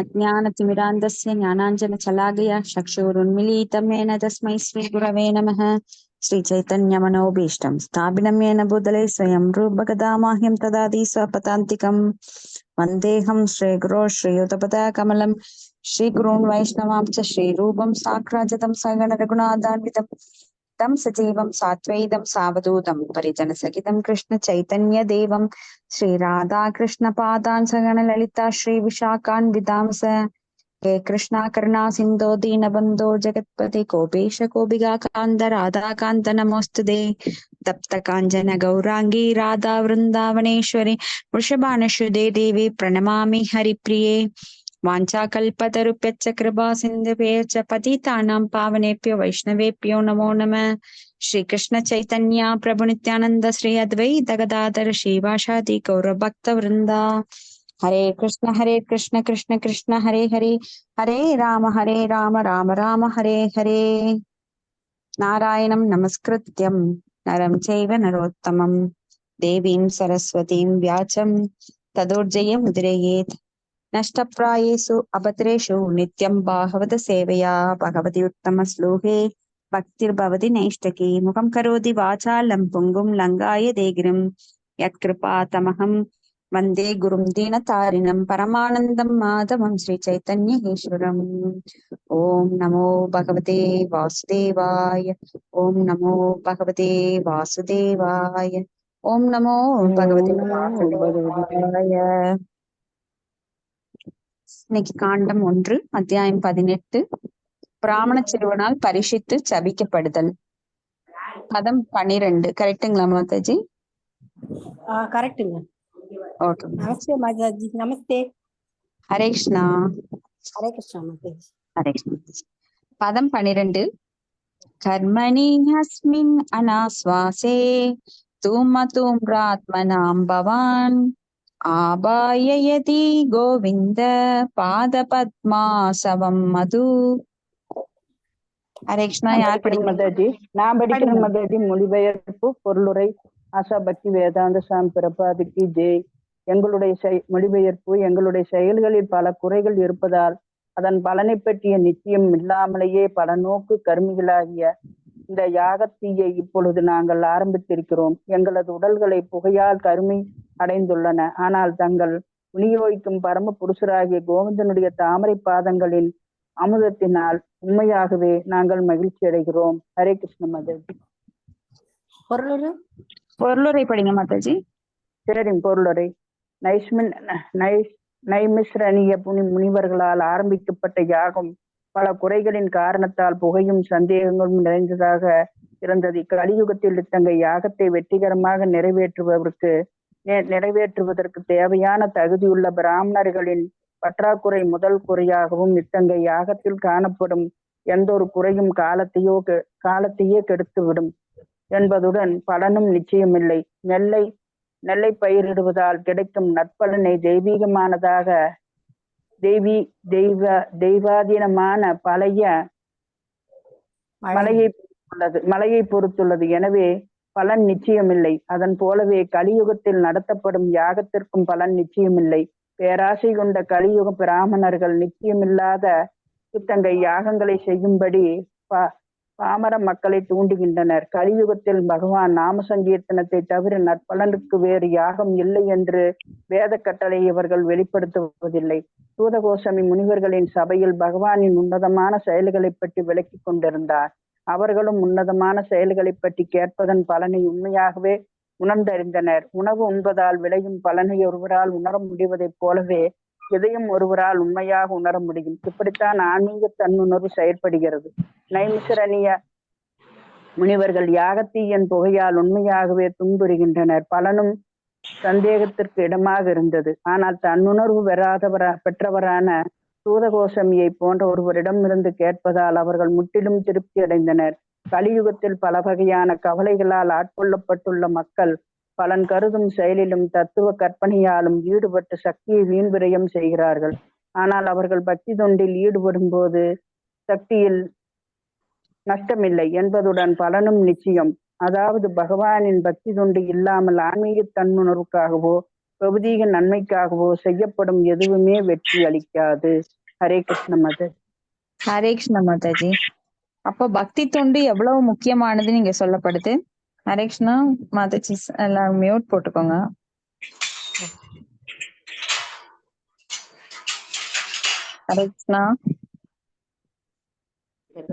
अज्ञानतिमिरान्धस्य ज्ञानाञ्जनशलाकया चक्षुरुन्मीलितं येन तस्मै श्रीगुरवे नमः। श्रीचैतन्यमनोभीष्टं स्थापितं येन भूतले स्वयं रूपगदामाह्यं ददाति स्वपदान्तिकं। वन्देऽहं श्रीगुरो श्रीयुतपदाकमलं श्रीगुरून् वैष्णवांश्च श्रीरूपं साग्रजातं सगणरघुनाथान्वितं तं सजीवं सात्वैतं सावधूतं परिजनसहितं कृष्णचैतन्यदेवं श्रीराधाकृष्णपादान् सगणललिता श्रीविशाखान्वितांस। हे कृष्णा करुणा सिन्धो दीनबन्धो जगत्पते गोपेश गोपिकान्त राधाकान्त नमोऽस्तुते। तप्त काञ्चन गौराङ्गी राधा वृन्दावनेश्वरी वृषभानुसुते देवी प्रणमामि हरिप्रिये। वाञ्छाकल्पतरुभ्यश्च कृपा सिन्धुभ्यश्च पतितानां पावनेभ्यो वैष्णवेभ्यो नमो नमः। श्रीकृष्ण चैतन्य प्रभु नित्यानंद श्री अद्वैत गदाधर श्रीवासादि गौरभक्तवृंदा। हरे कृष्ण कृष्ण कृष्ण हरे हरे, हरे राम राम राम हरे हरे। नारायणं नमस्कृत्यं नरं चैव नरोत्तमं देवीं सरस्वतीं व्याचं तदोर्जयमुदीरयेत्। नष्टप्रायेषु अभद्रेषु नित्यं भागवत सेवया भगवति उत्तमश्लोके भक्तिर्भवति नैष्टकी। मुखं करोति वाचालं पुङ्गुं लङ्गाय देगिरिं यत्कृपातमहं वन्दे गुरुं दीनतारिणं परमानन्दं माधवं श्रीचैतन्येश्वरम्। ॐ नमो भगवते वासुदेवाय, ॐ नमो भगवते वासुदेवाय, ॐ नमो भगवते वासुदेवाय। இன்னைக்கு காண்டம் 1 அத்தியாயம் 18 பிராமண சிறுவனால் பரிசித்து சபிக்கப்படுதல். பதம் 12 கரெக்டுங்களா மாதாஜி? கரெக்டுங்க. ஓகே. நமஸ்தே மாதாஜி. நமஸ்தே. ஹரே கிருஷ்ணா. ஹரே கிருஷ்ணா மாதாஜி. ஹரே கிருஷ்ணா. பதம் 12 கர்மணி அஸ்மின் அனாஸ்வாசே தூமதூம்ராத்மனாம் பவான் ஆபாயயதி கோவிந்த பாத பத்மாசவம் மது. ஹரே கிருஷ்ணா. யார் படிக்கிறீங்க மாதாஜி? நான் படிக்கிறேன் மாதாஜி. மொழிபெயர்ப்பு பொருளுரை ஆசா பக்தி வேதாந்த சாமி பிரபாதிக்கு ஜெய். எங்களுடைய மொழிபெயர்ப்பு எங்களுடைய செயல்களில் பல குறைகள் இருப்பதால் அதன் பலனை பற்றிய நிச்சயம் இல்லாமலேயே பல நோக்கு கருமிகளாகிய இந்த யாகத்தீயை இப்பொழுது நாங்கள் ஆரம்பித்திருக்கிறோம். எங்களது உடல்களை புகையால் கருமி அடைந்துள்ளன. ஆனால் தங்கள் விநியோகிக்கும் பரம புருஷராகிய கோவிந்தனுடைய தாமரை பாதங்களின் அமுதத்தினால் உண்மையாகவே நாங்கள் மகிழ்ச்சி அடைகிறோம். ஹரே கிருஷ்ண மாதாஜி. பொருளுரை படிங்க மாதாஜி. சரி. பொருளுரை நைமிஸ்ரணிய முனிவர்களால் ஆரம்பிக்கப்பட்ட யாகம் பல குறைகளின் காரணத்தால் புகையும் சந்தேகங்களும் நிறைந்ததாக இருந்தது. கலியுகத்தில் இத்தகைய யாகத்தை வெற்றிகரமாக நிறைவேற்றுவதற்கு தேவையான தகுதியுள்ள பிராமணர்களின் பற்றாக்குறை முதல் குறையாகவும் இத்தகைய யாகத்தில் காணப்படும் எந்த ஒரு குறையும் காலத்தையே கெடுத்துவிடும் என்பதுடன் பலனும் நிச்சயமில்லை. நெல்லை பயிரிடுவதால் கிடைக்கும் நற்பலனை தெய்வாதீனமான மலையை பொறுத்துள்ளது. எனவே பலன் நிச்சயமில்லை. அதன் போலவே கலியுகத்தில் நடத்தப்படும் யாகத்திற்கும் பலன் நிச்சயமில்லை. பேராசை கொண்ட கலியுக பிராமணர்கள் நிச்சயமில்லாத இத்தகைய யாகங்களை செய்யும்படி பாமர மக்களை தூண்டுகின்றனர். கலியுகத்தில் பகவான் நாம சங்கீர்த்தனத்தை தவிர நற்பலனுக்கு வேறு யாகம் இல்லை என்று வேத கட்டளை இவர்கள் வெளிப்படுத்துவதில்லை. சூதகோசமி முனிவர்களின் சபையில் பகவானின் உன்னதமான செயல்களை பற்றி விளக்கி கொண்டிருந்தார். அவர்களும் உன்னதமான செயல்களை பற்றி கேட்பதன் பலனை உண்மையாகவே உணர்ந்தறிந்தனர். உணவு உண்பதால் விளையும் பலனை ஒருவரால் உணர முடிவதைப் போலவே எதையும் ஒருவரால் உண்மையாக உணர முடியும். இப்படித்தான் ஆன்மீக தன்னுணர்வு செயற்படுகிறது. நைமிசரணிய முனிவர்கள் யாகத்தீயன் புகையால் உண்மையாகவே துன்புறுகின்றனர். பலனும் சந்தேகத்திற்கு இடமாக இருந்தது. ஆனால் தன்னுணர்வு பெற்றவரான சூதகோசமியை போன்ற ஒருவரிடமிருந்து கேட்பதால் அவர்கள் முற்றிலும் திருப்தி அடைந்தனர். கலியுகத்தில் பல வகையான கவலைகளால் ஆட்கொள்ளப்பட்டுள்ள மக்கள் பலன் கருதும் செயலிலும் தத்துவ கற்பனையாலும் ஈடுபட்டு சக்தியை வீண்விரயம் செய்கிறார்கள். ஆனால் அவர்கள் பக்தி தொண்டில் ஈடுபடும் போது சக்தியில் நஷ்டமில்லை என்பதுடன் பலனும் நிச்சயம். அதாவது பகவானின் பக்தி தொண்டு இல்லாமல் ஆன்மீக தன்னுணர்வுக்காகவோ பௌதீக நன்மைக்காகவோ செய்யப்படும் எதுவுமே வெற்றி அளிக்காது. ஹரே கிருஷ்ண மாதாஜி. ஹரே கிருஷ்ண மாதாஜி. அப்போ பக்தி தொண்டு எவ்வளவு முக்கியமானது நீங்க சொல்லப்படுது. ஹரே கிருஷ்ணா மாதாஜி, எல்லாம் மியூட் போட்டுக்கோங்க. ஹரே கிருஷ்ணா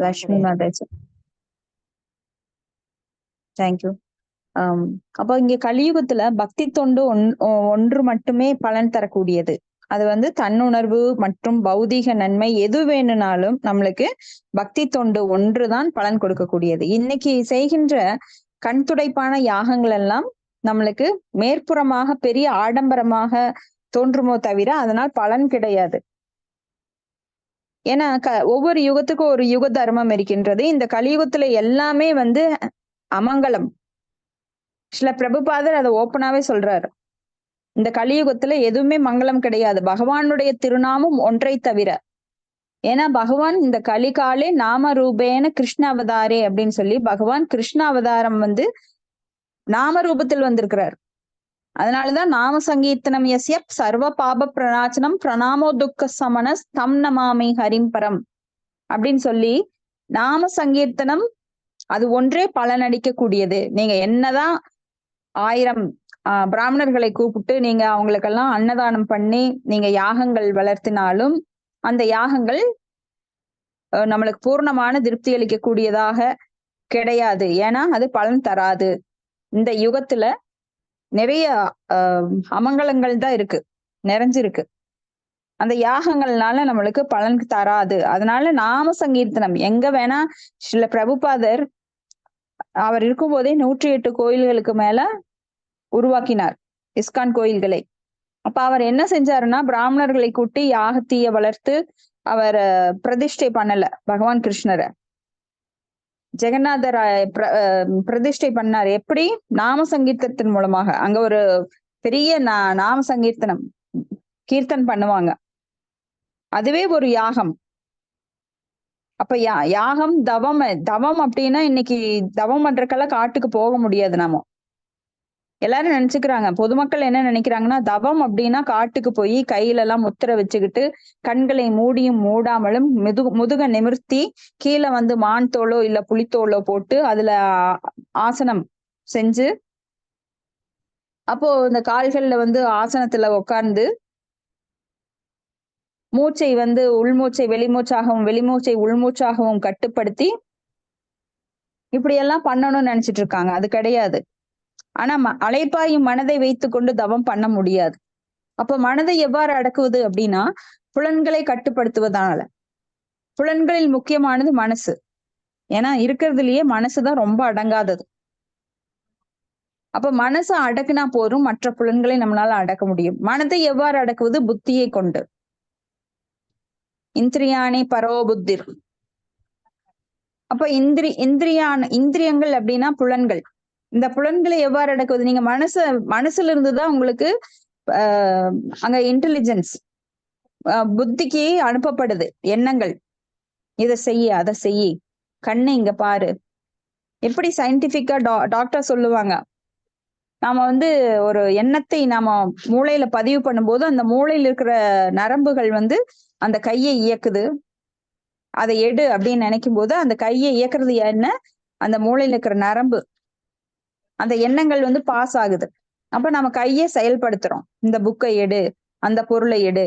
லட்சுமி மாதாஜி, தேங்க்யூ. அப்போ இங்க கலியுகத்துல பக்தி தொண்டு ஒன்று மட்டுமே பலன் தரக்கூடியது. அது வந்து தன்னுணர்வு மற்றும் பௌதீக நன்மை எது வேணும்னாலும் நம்மளுக்கு பக்தி தொண்டு ஒன்றுதான் பலன் கொடுக்கக்கூடியது. இன்னைக்கு செய்கின்ற கண் துடைப்பான யாகங்கள் எல்லாம் நம்மளுக்கு மேற்புறமாக பெரிய ஆடம்பரமாக தோன்றுமோ தவிர அதனால் பலன் கிடையாது. ஏன்னா ஒவ்வொரு யுகத்துக்கும் ஒரு யுக தர்மம் இருக்கின்றது. இந்த கலியுகத்துல எல்லாமே வந்து அமங்கலம். சில பிரபுபாதர் அதை ஓப்பனாவே சொல்றாரு. இந்த கலியுகத்துல எதுவுமே மங்களம் கிடையாது, பகவானுடைய திருநாமம் ஒன்றை தவிர. ஏன்னா பகவான் இந்த கலிகாலே நாம ரூபேன கிருஷ்ண அவதாரே அப்படின்னு சொல்லி பகவான் கிருஷ்ண அவதாரம் வந்து நாம ரூபத்தில் வந்திருக்கிறார். அதனாலதான் நாம சங்கீர்த்தனம் யஸ்ய சர்வ பாப பிரணாச்சனம் பிரணாமோ துக்க சமனஸ் தம் நமாமி ஹரிம்பரம் அப்படின்னு சொல்லி நாம சங்கீர்த்தனம் அது ஒன்றே பலனடிக்க கூடியது. நீங்க என்னதான் 1000 பிராமணர்களை கூப்பிட்டு நீங்க அவங்களுக்கெல்லாம் அன்னதானம் பண்ணி நீங்க யாகங்கள் வளர்த்தினாலும் அந்த யாகங்கள் நம்மளுக்கு பூர்ணமான திருப்தி அளிக்க கூடியதாக கிடையாது. ஏன்னா அது பலன் தராது. இந்த யுகத்துல நிறைய அமங்கலங்கள் தான் இருக்கு, நிறைஞ்சிருக்கு. அந்த யாகங்கள்னால நம்மளுக்கு பலன் தராது. அதனால நாம சங்கீர்த்தனம் எங்க வேணா சில பிரபுபாதர் அவர் இருக்கும்போதே 108 கோயில்களுக்கு மேல உருவாக்கினார், இஸ்கான் கோயில்களை. அப்ப அவர் என்ன செஞ்சாருன்னா பிராமணர்களை கூட்டி யாகத்தீய வளர்த்து அவர் பிரதிஷ்டை பண்ணல. பகவான் கிருஷ்ணரை ஜெகநாதர் பிரதிஷ்டை பண்ணார். எப்படி? நாம சங்கீர்த்தத்தின் மூலமாக. அங்க ஒரு பெரிய நாம சங்கீர்த்தனம் கீர்த்தன் பண்ணுவாங்க, அதுவே ஒரு யாகம். அப்ப யாகம் தவம். தவம் அப்படின்னா இன்னைக்கு தவம் பண்றதுக்கெல்லாம் காட்டுக்கு போக முடியாது. நாம எல்லாரும் நினைச்சுக்கிறாங்க, பொதுமக்கள் என்ன நினைக்கிறாங்கன்னா தவம் அப்படின்னா காட்டுக்கு போய் கையில எல்லாம் முத்திரை வச்சுக்கிட்டு கண்களை மூடியும் மூடாமலும் முதுக நிமிர்த்தி கீழே வந்து மான் தோலோ இல்ல புலித்தோலோ போட்டு அதுல ஆசனம் செஞ்சு அப்போ இந்த கால்கள்ல வந்து ஆசனத்துல உட்கார்ந்து மூச்சை வந்து உள்மூச்சை வெளிமூச்சாகவும் வெளிமூச்சை உள்மூச்சாகவும் கட்டுப்படுத்தி இப்படி எல்லாம் பண்ணணும்னு நினைச்சிட்டு இருக்காங்க. அது கிடையாது. ஆனா அலைப்பாயும் மனதை வைத்துக் கொண்டு தவம் பண்ண முடியாது. அப்ப மனதை எவ்வாறு அடக்குவது அப்படின்னா புலன்களை கட்டுப்படுத்துவதனால. புலன்களில் முக்கியமானது மனசு. ஏன்னா இருக்கிறதுலயே மனசுதான் ரொம்ப அடங்காதது. அப்ப மனசை அடக்குனா போதும், மற்ற புலன்களை நம்மளால அடக்க முடியும். மனதை எவ்வாறு அடக்குவது? புத்தியை கொண்டு. இந்திரியானி பரோபுத்திர். அப்ப இந்திரியங்கள் அப்படின்னா புலன்கள். இந்த புலன்களை எவ்வாறு அடக்குவது? நீங்க மனசுல இருந்துதான் உங்களுக்கு அங்க இன்டெலிஜென்ஸ் புத்திக்கு அனுப்பப்படுது எண்ணங்கள். இதை செய்ய அதை செய்ய, கண்ணு இங்க பாரு. எப்படி சயின்டிபிக்கா டாக்டர் சொல்லுவாங்க, நாம வந்து ஒரு எண்ணத்தை நாம மூளையில பதிவு பண்ணும்போது அந்த மூளையில இருக்கிற நரம்புகள் வந்து அந்த கையை இயக்குது. அதை எடு அப்படின்னு நினைக்கும் போது அந்த கையை இயக்குறது என்ன? அந்த மூளையில இருக்கிற நரம்பு. அந்த எண்ணங்கள் வந்து பாஸ் ஆகுது. அப்ப நம்ம கையை செயல்படுத்துறோம். இந்த புக்கை எடு, அந்த பொருளை எடு,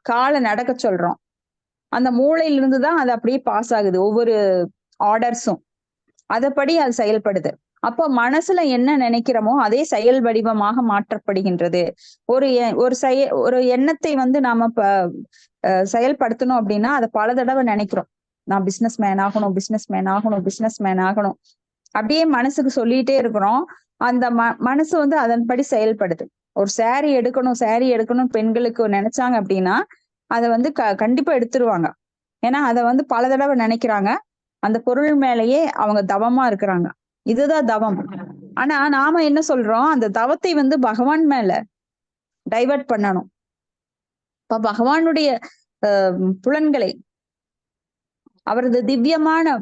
காலை நடக்க சொல்றோம். அந்த மூளையில இருந்துதான் அது அப்படியே பாஸ் ஆகுது, ஒவ்வொரு ஆர்டர்ஸும் அதப்படி அது செயல்படுது. அப்போ மனசுல என்ன நினைக்கிறோமோ அதே செயல் வடிவமாக மாற்றப்படுகின்றது. ஒரு எண்ணத்தை வந்து நாம செயல்படுத்தணும் அப்படின்னா அதை பல தடவை நினைக்கிறோம். நான் பிசினஸ் மேன் ஆகணும், பிசினஸ் மேன் ஆகணும், பிசினஸ் மேன் ஆகணும், அப்படியே மனசுக்கு சொல்லிட்டே இருக்கிறோம். அந்த மனசு வந்து அதன்படி செயல்படுது. ஒரு saree எடுக்கணும் பெண்களுக்கு நினைச்சாங்க அப்படின்னா அதை வந்து கண்டிப்பா எடுத்துருவாங்க. ஏன்னா அதை வந்து பல தடவை நினைக்கிறாங்க. அந்த பொருள் மேலேயே அவங்க தவமா இருக்கிறாங்க. இதுதான் தவம். ஆனா நாம என்ன சொல்றோம், அந்த தவத்தை வந்து பகவான் மேல டைவர்ட் பண்ணணும். இப்ப பகவானுடைய புலன்களை, அவரது திவ்யமான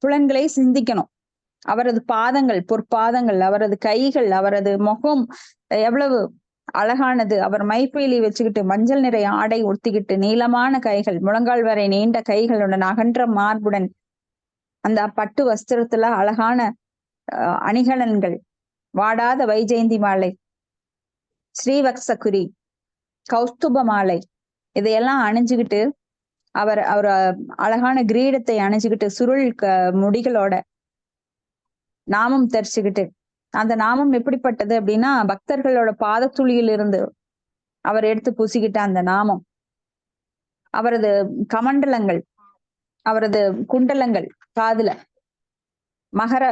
புலன்களை சிந்திக்கணும். அவரது பாதங்கள், பொற்பாதங்கள், அவரது கைகள், அவரது முகம் எவ்வளவு அழகானது. அவர் மைப்பேலி வச்சுக்கிட்டு மஞ்சள் நிற ஆடை உடுத்திக்கிட்டு நீளமான கைகள், முழங்கால் வரை நீண்ட கைகளுடன் அகன்ற மார்புடன் அந்த பட்டு வஸ்திரத்துல அழகான அணிகலன்கள், வாடாத வைஜெயந்தி மாலை, ஸ்ரீவத்சகுரி, கௌஸ்துப மாலை, இதையெல்லாம் அணிஞ்சுக்கிட்டு அவர் அழகான கிரீடத்தை அணிஞ்சுக்கிட்டு சுருள் முடிகளோட நாமம் தரிச்சுக்கிட்டு, அந்த நாமம் எப்படிப்பட்டது அப்படின்னா பக்தர்களோட பாதத்துளியில் இருந்து அவர் எடுத்து பூசிக்கிட்ட அந்த நாமம், அவரது கமண்டலங்கள், அவரது குண்டலங்கள், காதுல மகர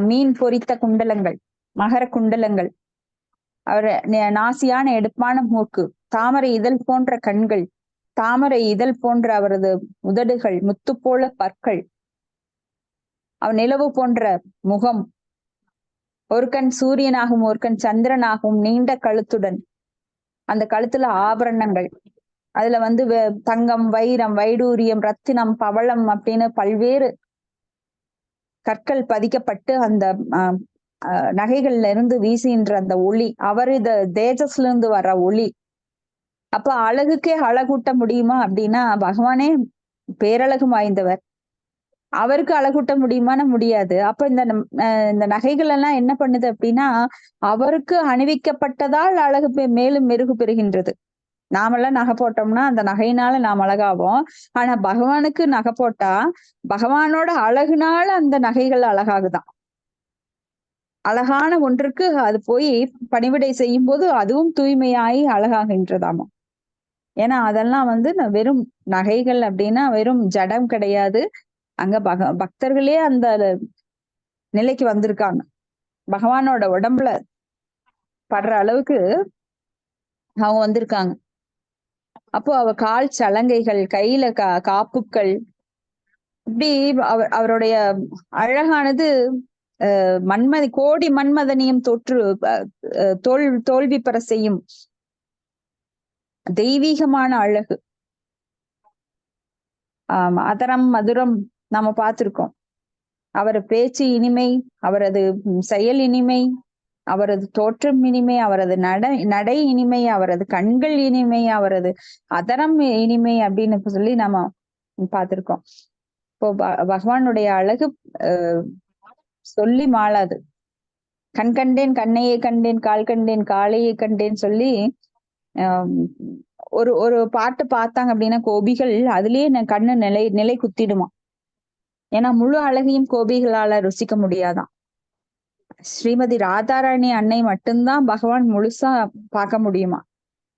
மீன் பொறித்த குண்டலங்கள், மகர குண்டலங்கள், அவர் நாசியான எடுப்பான மூக்கு, தாமரை இதழ் போன்ற கண்கள், தாமரை இதழ் போன்ற அவரது உதடுகள், முத்து போல பற்கள், அவர் நிலவு போன்ற முகம், ஒரு கண் சூரியனாகவும் ஒரு கண் சந்திரனாகவும் நீண்ட கழுத்துடன், அந்த கழுத்துல ஆபரணங்கள், அதுல வந்து தங்கம், வைரம், வைடூரியம், ரத்தினம், பவளம் அப்படின்னு பல்வேறு கற்கள் பதிக்கப்பட்டு அந்த நகைகள்ல இருந்து வீசுகின்ற அந்த ஒளி, அவர் தேஜஸ்ல இருந்து வர்ற ஒளி. அப்ப அழகுக்கே அழகூட்ட முடியுமா அப்படின்னா பகவானே பேரழகு வாய்ந்தவர், அவருக்கு அழகூட்ட முடியுமான்னு முடியாது. அப்ப இந்த நகைகள் எல்லாம் என்ன பண்ணுது அப்படின்னா அவருக்கு அணிவிக்கப்பட்டதால் அழகு மேலும் மெருகு பெறுகின்றது. நாமெல்லாம் நகை போட்டோம்னா அந்த நகையினால நாம் அழகாவோம். ஆனா பகவானுக்கு நகை போட்டா பகவானோட அழகுனால அந்த நகைகள் அழகாகுதான். அழகான ஒன்றுக்கு அது போய் பணிவிடை செய்யும் போது அதுவும் தூய்மையாயி அழகாகின்றதாமா. ஏன்னா அதெல்லாம் வந்து வெறும் நகைகள் அப்படின்னா வெறும் ஜடம் கிடையாது. அங்க பக்தர்களே அந்த நிலைக்கு வந்திருக்காங்க. பகவானோட உடம்புல படுற அளவுக்கு அவங்க வந்திருக்காங்க. அப்போ அவ கால் சலங்கைகள், கையில காப்புக்கள், இப்படி அவருடைய அழகானது கோடி மன்மதனியும் தோல்வி பெற செய்யும் தெய்வீகமான அழகு. அதரம் மதுரம் நாம பார்த்திருக்கோம். அவர் பேச்சு இனிமை, அவரது செயல் இனிமை, அவரது தோற்றம் இனிமை, அவரது நடை இனிமை, அவரது கண்கள் இனிமை, அவரது அதரம் இனிமை அப்படின்னு சொல்லி நாம பார்த்திருக்கோம். இப்போ பகவானுடைய அழகு சொல்லி மாளாது. கண் கண்டேன் கண்ணையே கண்டேன், கால் கண்டேன் காலையே கண்டேன் சொல்லி ஒரு பாட்டு பார்த்தாங்க அப்படின்னா கோபிகள் அதுலயே கண்ணு நிலை குத்திடுமா. ஏன்னா முழு அழகையும் கோபிகளால ருசிக்க முடியாதான். ஸ்ரீமதி ராதாராணி அன்னை மட்டும்தான் பகவான் முழுசா பார்க்க முடியுமா.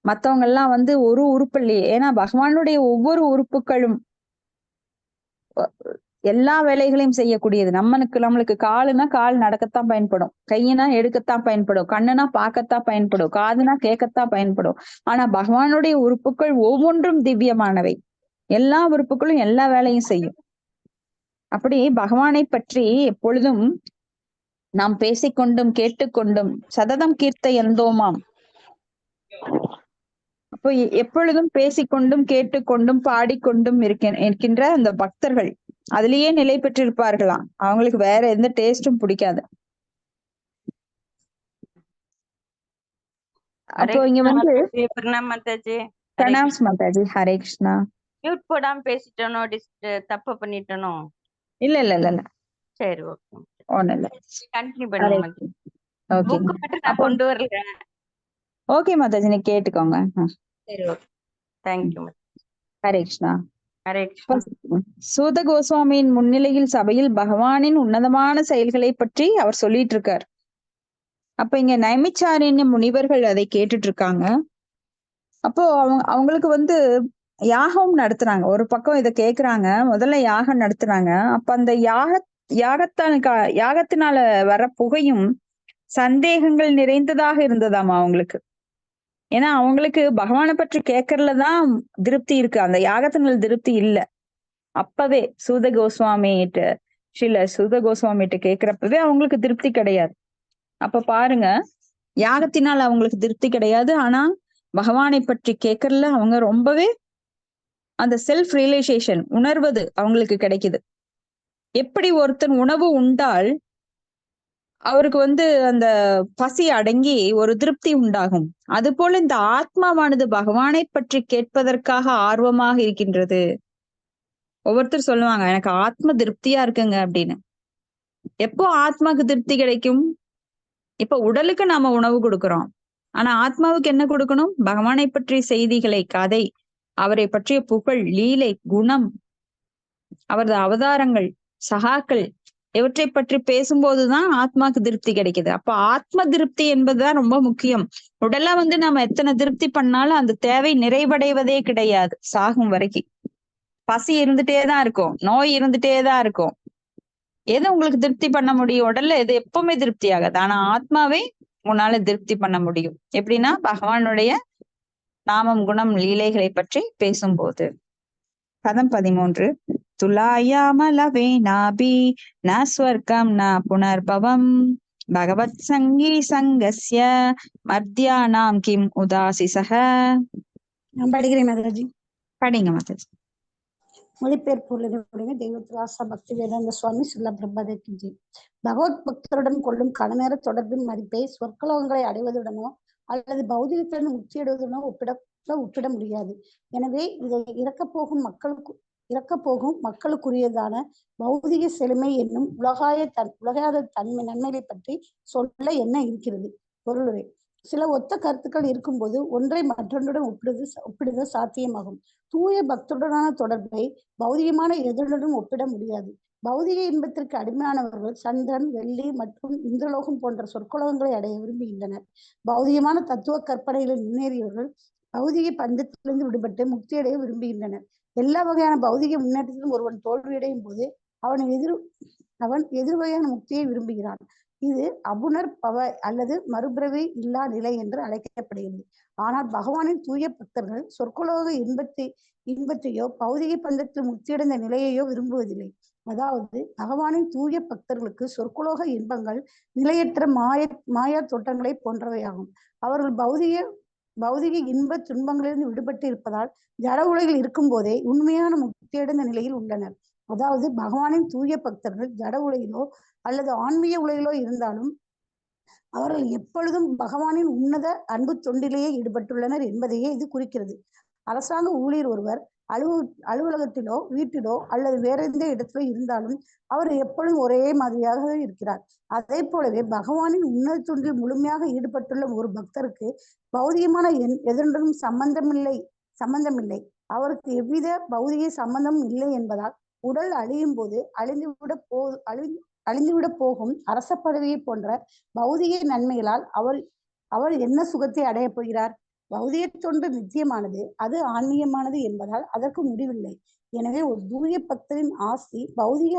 மத்தவங்க எல்லாம் வந்து ஒரு உறுப்பு இல்லையே. ஏன்னா பகவானுடைய ஒவ்வொரு உறுப்புகளும் எல்லா வேலைகளையும் செய்யக்கூடியது. நம்மளுக்கு காலுனா கால் நடக்கத்தான் பயன்படும், கையினா எடுக்கத்தான் பயன்படும், கண்ணுனா பார்க்கத்தான் பயன்படும், காதுனா கேட்கத்தான் பயன்படும். ஆனா பகவானுடைய உறுப்புகள் ஒவ்வொன்றும் திவ்யமானவை. எல்லா உறுப்புகளும் எல்லா வேலையும் செய்யும். அப்படி பகவானை பற்றி எப்பொழுதும் நாம் பேசிக்கொண்டும் கேட்டுக்கொண்டும் சததம் கீர்த்த எந்தோமாம். அப்போ எப்பொழுதும் பேசிக்கொண்டும் கேட்டுக்கொண்டும் பாடிக்கொண்டும் இருக்கின்ற அந்த பக்தர்கள் அதுலயே நிலை பெற்றிருப்பார்களாம். அவங்களுக்கு வேற எந்த டேஸ்டும் பிடிக்காது. அப்போ இங்க வந்து பிரணாம் மாதாஜி. ஹரே கிருஷ்ணா. மியூட் போடாம பேசிட்டனோ, தப்பு பண்ணிட்டனோ? இல்ல இல்ல இல்ல இல்ல, சரி, ஓகே, ஒண்ணு இல்ல, கண்டினியூ பண்ணுங்க. ஓகே புக் மட்டும் நான் கொண்டு வரல. ஓகே மாதாஜி, நீ கேட்டுக்கோங்க. சரி, ஓகே, தேங்க்யூ. ஹரே கிருஷ்ணா. ஹரே கிருஷ்ணா. சூத கோஸ்வாமியின் முன்னிலையில் சபையில் பகவானின் உன்னதமான செயல்களை பற்றி அவர் சொல்லிட்டு இருக்கார். அப்ப இங்க நைமிச்சாரண்ய முனிவர்கள் அதை கேட்டுட்டு இருக்காங்க. அப்போ அவங்களுக்கு வந்து யாகம் நடத்துறாங்க. ஒரு பக்கம் இதை கேக்குறாங்க, முதல்ல யாகம் நடத்துறாங்க. அப்ப அந்த யாகத்தினால வர புகையும் சந்தேகங்கள் நிறைந்ததாக இருந்ததாமா அவங்களுக்கு. ஏன்னா அவங்களுக்கு பகவானை பற்றி கேட்கறதுலதான் திருப்தி இருக்கு, அந்த யாகத்தினால திருப்தி இல்லை. அப்பவே சூத கோஸ்வாமிகிட்ட கேட்கிறப்பவே அவங்களுக்கு திருப்தி கிடையாது. அப்ப பாருங்க, யாகத்தினால் அவங்களுக்கு திருப்தி கிடையாது, ஆனா பகவானை பற்றி கேட்கறதுல அவங்க ரொம்பவே அந்த செல்ஃப் ரியலைசேஷன் உணர்வது அவங்களுக்கு கிடைக்குது. எப்படி ஒருத்தன் உணவு உண்டால் அவருக்கு வந்து அந்த பசி அடங்கி ஒரு திருப்தி உண்டாகும். அது போல இந்த ஆத்மாவானது பகவானை பற்றி கேட்பதற்காக ஆர்வமாக இருக்கின்றது. ஒவ்வொருத்தர் சொல்லுவாங்க எனக்கு ஆத்ம திருப்தியா இருக்குங்க அப்படின்னு. எப்போ ஆத்மாக்கு திருப்தி கிடைக்கும்? இப்ப உடலுக்கு நாம உணவு கொடுக்கிறோம். ஆனா ஆத்மாவுக்கு என்ன கொடுக்கணும்? பகவானை பற்றிய செய்திகளை, கதை, அவரை பற்றிய புகழ், லீலை, குணம், அவரது அவதாரங்கள், சகாக்கள் இவற்றை பற்றி பேசும்போதுதான் ஆத்மாக்கு திருப்தி கிடைக்குது. அப்ப ஆத்ம திருப்தி என்பதுதான் ரொம்ப முக்கியம். உடலை வந்து நம்ம எத்தனை திருப்தி பண்ணாலும் அந்த தேவை நிறைவடைவதே கிடையாது. சாகும் வரைக்கும் பசி இருந்துட்டே தான் இருக்கும், நோய் இருந்துட்டே தான் இருக்கும். எது உங்களுக்கு திருப்தி பண்ண முடியும்? உடல்ல எது எப்பவுமே திருப்தி ஆகாது. ஆனா ஆத்மாவை உன்னால திருப்தி பண்ண முடியும். எப்படின்னா பகவானுடைய நாமம், குணம், லீலைகளை பற்றி பேசும்போது. பதம் 13. துலாயாமலவேனாபி ந ஸ்வர்க்கம் ந புனர்பவம் பகவத் சங்கி சங்கஸ்ய மர்த்யானாம் கிம் உதாசிசக. நான் படிக்கிறேன் மாதாஜி. படிங்க மாதாஜி. மொழிபெயர்ப்புடைய தெய்வத்ராசா பக்தி வேதாந்த சுவாமி சில பிரபாதேஜி. பகவத் பக்தருடன் கொள்ளும் கடநேர தொடர்பின் மதிப்பை சொற்கலோகங்களை அடைவதுடனோ அல்லது பௌதிகத்திலிருந்து முக்தியடைவதுடனோ ஒப்பிட முடியாது. எனவே இதை இறக்கப்போகும் மக்களுக்குரியதான பௌதிக செழுமை என்னும் உலகாத தன்மை நன்மைகளை பற்றி சொல்ல என்ன இருக்கிறது? பொருளுரை. சில ஒத்த கருத்துக்கள் இருக்கும்போது ஒன்றை மற்றொன்றுடன் ஒப்பிடுதல் சாத்தியமாகும். தூய பக்தருடனான தொடர்பை பௌதிகமான எதனுடன் ஒப்பிட முடியாது. பௌதிக இன்பத்திற்கு அடிமையானவர்கள் சந்திரன், வெள்ளி மற்றும் இந்திரலோகம் போன்ற சொற்கலோகங்களை அடைய விரும்புகின்றனர். பௌதிகமான தத்துவ கற்பனைகளில் முன்னேறியவர்கள் பௌதிக பந்தத்திலிருந்து விடுபட்டு முக்தியடைய விரும்புகின்றனர். எல்லா வகையான பௌதிக முன்னேற்றத்திலும் ஒருவன் தோல்வியடையும் போது அவன் எதிர்வகையான முக்தியை விரும்புகிறான். இது அபுனர்பவ அல்லது மறுபிறவி இல்லா நிலை என்று அழைக்கப்படுகிறது. ஆனால் பகவானின் தூய பக்தர்கள் சொற்கலோக இன்பத்தையோ பௌதிக பந்தத்தில் முக்தியடைந்த நிலையையோ விரும்புவதில்லை. அதாவது பகவானின் தூய பக்தர்களுக்கு சொற்கலோக இன்பங்கள் நிலையற்ற மாயா தோற்றங்களை போன்றவையாகும். அவர்கள் பௌதிக இன்ப துன்பங்களிலிருந்து விடுபட்டு இருப்பதால் ஜட உலகில் இருக்கும் போதே உண்மையான முக்தியடைந்த நிலையில் உள்ளனர். அதாவது பகவானின் தூய பக்தர்கள் ஜட உலகிலோ அல்லது ஆன்மீக உலகிலோ இருந்தாலும் அவர்கள் எப்பொழுதும் பகவானின் உன்னத அன்பு தொண்டிலேயே ஈடுபட்டுள்ளனர் என்பதையே இது குறிக்கிறது. அரசாங்க ஊழியர் ஒருவர் அலுவலகத்திலோ வீட்டிலோ அல்லது வேற எந்த இடத்திலோ இருந்தாலும் அவர் எப்பொழுதும் ஒரே மாதிரியாக இருக்கிறார். அதே போலவே பகவானின் உன்னத தொண்டில் முழுமையாக ஈடுபட்டுள்ள ஒரு பக்தருக்கு பௌதிகமான எதனுடனும் சம்பந்தமில்லை. அவருக்கு எவ்வித பௌதிக சம்பந்தமும் இல்லை என்பதால் உடல் அழியும் போது அழிந்துவிட போகும் அரச பதவியை போன்ற பௌதிக நன்மைகளால் அவர் என்ன சுகத்தை அடைய போகிறார்? பௌதிக தொண்டு நித்தியமானது, அது ஆன்மீகமானது என்பதால் அதற்கு முடிவில்லை. எனவே ஒரு தூய பக்தரின் ஆசி பௌதிக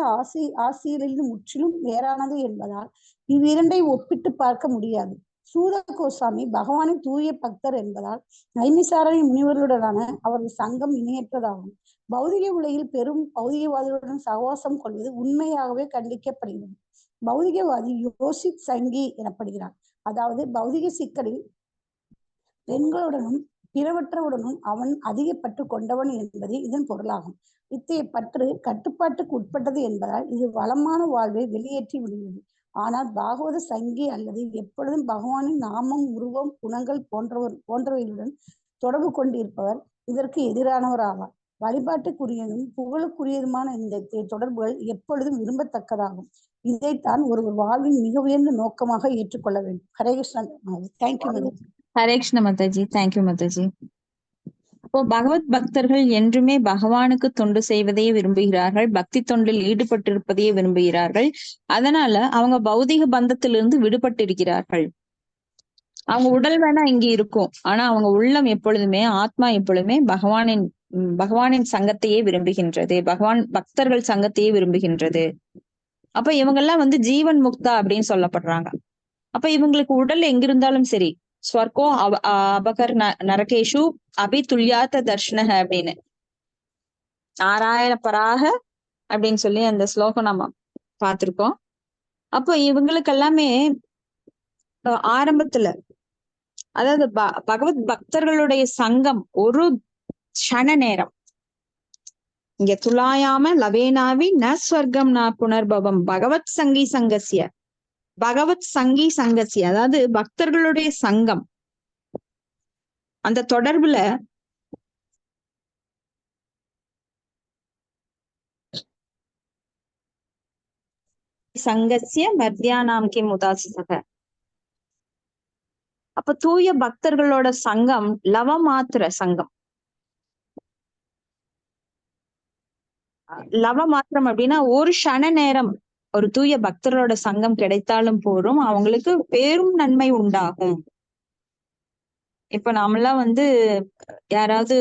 ஆசியிலிருந்து முற்றிலும் வேறானது என்பதால் இவ்விரண்டை ஒப்பிட்டு பார்க்க முடியாது. சூத கோசாமி பகவானின் தூய பக்தர் என்பதால் நைமிசாரணி முனிவர்களுடனான அவரது சங்கம் இணையற்றதாகும். பௌதிக உலகில் பெரும் பௌதிகவாதிகளுடன் சகவாசம் கொள்வது உண்மையாகவே கண்டிக்கப்படுகிறது. பௌதிகவாதி யோசித் சங்கி எனப்படுகிறார். அதாவது பௌதிக சிக்கலில் பெண்களுடனும் பிறவற்றவுடனும் அவன் அதிக பற்று கொண்டவன் என்பது இதன் பொருளாகும். இத்தகைய பற்று கட்டுப்பாட்டுக்கு உட்பட்டது என்பதால் இது வளமான வாழ்வை வெளியேற்றி விடுகிறது. ஆனால் பாகவத சங்கி அல்லது எப்பொழுதும் பகவானின் நாமம், உருவம், குணங்கள் போன்றவைகளுடன் தொடர்பு கொண்டிருப்பவர் இதற்கு எதிரானவர் ஆவார். வழிபாட்டுக்குரியதும் புகழுக்குரியதுமான இந்த தொடர்புகள் எப்பொழுதும் விரும்பத்தக்கதாகும். இதைத்தான் ஒருவர் வாழ்வின் மிக உயர்ந்த நோக்கமாக ஏற்றுக்கொள்ள வேண்டும். ஹரே கிருஷ்ணன். தேங்க்யூ மாதாஜி. ஹரே கிருஷ்ண மாதாஜி. தேங்க்யூ மாதாஜி. அப்போ பகவத் பக்தர்கள் என்றுமே பகவானுக்கு தொண்டு செய்வதையே விரும்புகிறார்கள், பக்தி தொண்டில் ஈடுபட்டிருப்பதையே விரும்புகிறார்கள். அதனால அவங்க பௌதிக பந்தத்திலிருந்து விடுபட்டு இருக்கிறார்கள். அவங்க உடல் வேணா இங்க இருக்கும், ஆனா அவங்க உள்ளம் எப்பொழுதுமே, ஆத்மா எப்பொழுதுமே பகவானின் சங்கத்தையே விரும்புகின்றது, பக்தர்கள் சங்கத்தையே விரும்புகின்றது. அப்ப இவங்கெல்லாம் வந்து ஜீவன் முக்தா அப்படின்னு சொல்லப்படுறாங்க. அப்ப இவங்களுக்கு உடல் எங்கிருந்தாலும் சரி, ஸ்வர்கோ அபகர் நரகேஷு அபி துல்யாத்த தர்ஷனக அப்படின்னு நாராயண பராக அப்படின்னு சொல்லி அந்த ஸ்லோகம் நம்ம பார்த்திருக்கோம். அப்போ இவங்களுக்கு எல்லாமே ஆரம்பத்துல, அதாவது பகவத் பக்தர்களுடைய சங்கம் ஒரு க்ஷண நேரம், இங்க துலாயாம லவேனாவி ந ஸ்வர்க்கம் ந புனர்பவம் பகவத் சங்கி சங்கசிய பகவத் சங்கி சங்கசி, அதாவது பக்தர்களுடைய சங்கம், அந்த தொடர்புல சங்கசிய மத்தியானாம் கி முதாசிதக. அப்ப தூய பக்தர்களோட சங்கம் லவ மாத்திர சங்கம். லவ மாத்திரம் அப்படின்னா ஒரு க்ஷண நேரம் ஒரு தூய பக்தர்களோட சங்கம் கிடைத்தாலும் போரும், அவங்களுக்கு பெரும் நன்மை உண்டாகும். இப்ப நாமெல்லாம் யாராவது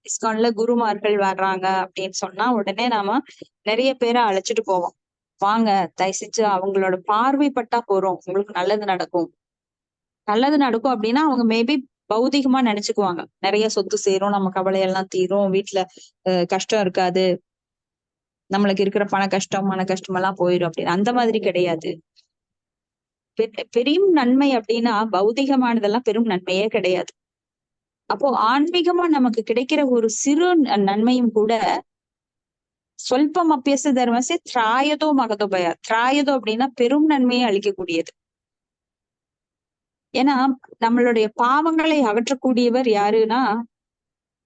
இஸ்கான்ல குருமார்கள் வர்றாங்க அப்படின்னு சொன்னா உடனே நாம நிறைய பேரை அழைச்சிட்டு போவோம். வாங்க, தயவு செஞ்சு அவங்களோட பார்வைப்பட்டா போறோம், உங்களுக்கு நல்லது நடக்கும். நல்லது நடக்கும் அப்படின்னா அவங்க மேபி பௌதிகமா நினைச்சுக்குவாங்க, நிறைய சொத்து சேரும், நம்ம கவலையெல்லாம் தீரும், வீட்டுல கஷ்டம் இருக்காது, நம்மளுக்கு இருக்கிற பண கஷ்டம் மன கஷ்டம் எல்லாம் போயிடும் அப்படின்னு. அந்த மாதிரி கிடையாது. பெரும் நன்மை அப்படின்னா பௌதிகமானதெல்லாம் பெரும் நன்மையே கிடையாது. அப்போ ஆன்மீகமா நமக்கு கிடைக்கிற ஒரு சிறு நன்மையும் கூட சொல்பம் அப்பியச தர்மசே திராயதோ மகதோபய. திராயதோ அப்படின்னா பெரும் நன்மையை அளிக்கக்கூடியது. ஏன்னா நம்மளுடைய பாவங்களை அகற்றக்கூடியவர் யாருன்னா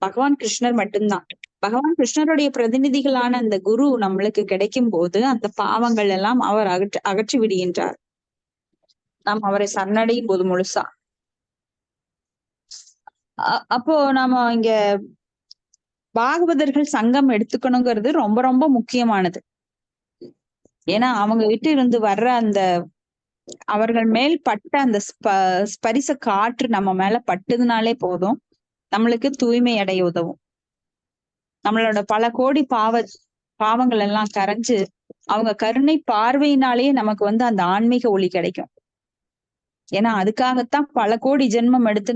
பகவான் கிருஷ்ணர் மட்டும்தான். பகவான் கிருஷ்ணருடைய பிரதிநிதிகளான அந்த குரு நம்மளுக்கு கிடைக்கும் போது அந்த பாவங்கள் எல்லாம் அவர் அகற்றி விடுகின்றார், நாம் அவரை சரணடையும் போது முழுசா. அப்போ நாம இங்க பாகவதர்கள் சங்கம் எடுத்துக்கணுங்கிறது ரொம்ப ரொம்ப முக்கியமானது. ஏன்னா அவங்க விட்டு இருந்து வர்ற அந்த அவர்கள் மேல் பட்ட அந்த ஸ்பரிச காற்று நம்ம மேல பட்டதுனாலே போதும், நம்மளுக்கு தூய்மை அடைய உதவும். நம்மளோட பல கோடி பாவங்கள் எல்லாம் கரைஞ்சு அவங்க கருணை பார்வையினாலேயே நமக்கு அந்த ஆன்மீக ஒளி கிடைக்கும். ஏன்னா அதுக்காகத்தான் பல கோடி ஜென்மம் எடுத்து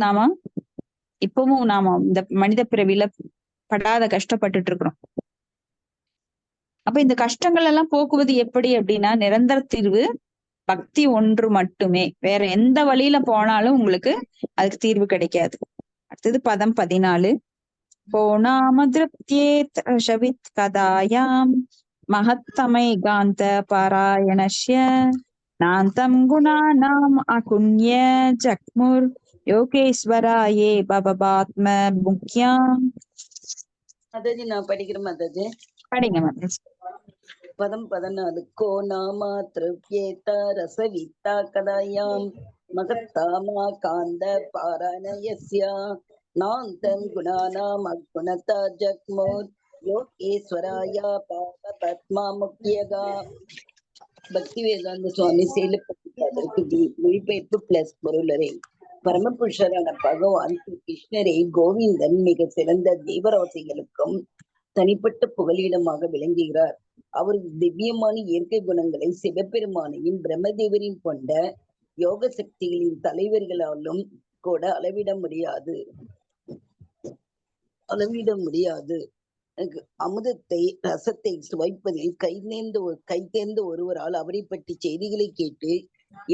இப்பவும் நாம இந்த மனித பிறவில படாத கஷ்டப்பட்டுட்டு இருக்கிறோம். அப்ப இந்த கஷ்டங்கள் எல்லாம் போக்குவது எப்படி அப்படின்னா நிரந்தர தீர்வு பக்தி ஒன்று மட்டுமே. வேற எந்த வழியில போனாலும் உங்களுக்கு அதுக்கு தீர்வு கிடைக்காது. அடுத்தது பதம் 14. போனாம திருப்தியேத் ரஷவித் கதாயாம் மகத்தமை காந்த பாராயணஸ்ய நாந்தம் குணானாம் அகுண்ய ஜக்முர் யோகேஸ்வராயே பவபாத்ம முக்கியம். மாதாஜி நான் படிக்கிறேன் மாதாஜி. படிங்க மாதாஜி. பதம் 14. கோ நாமா திரவ்யேத ரசவித்தா கதாயாம் மகத்தாமா காந்த பாராயணஸ்ய நாந்தம் குணானாம் அகுணதா ஜக்முர் யோகேஸ்வராயா பவபாத்ம முக்கியகா. பக்தி வேதாந்த சுவாமி செயல்பட்டு மொழிபெயர்ப்பு பிளஸ் பொருளரை. பரமபுருஷரான பகவான் கிருஷ்ணரை கோவிந்தன் மிக சிறந்த தேவராசிகளுக்கும் தனிப்பட்ட புகலிடமாக விளங்குகிறார். அவர் திவ்யமான இயற்கை குணங்களை சிவபெருமானையும் பிரம்மதேவரின் கொண்ட யோக சக்திகளின் தலைவர்களாலும் கூட அளவிட முடியாது. அமுதத்தை ரசத்தை சுவைப்பதில் கைதேர்ந்த ஒருவரால் அவரை பற்றி செய்திகளை கேட்டு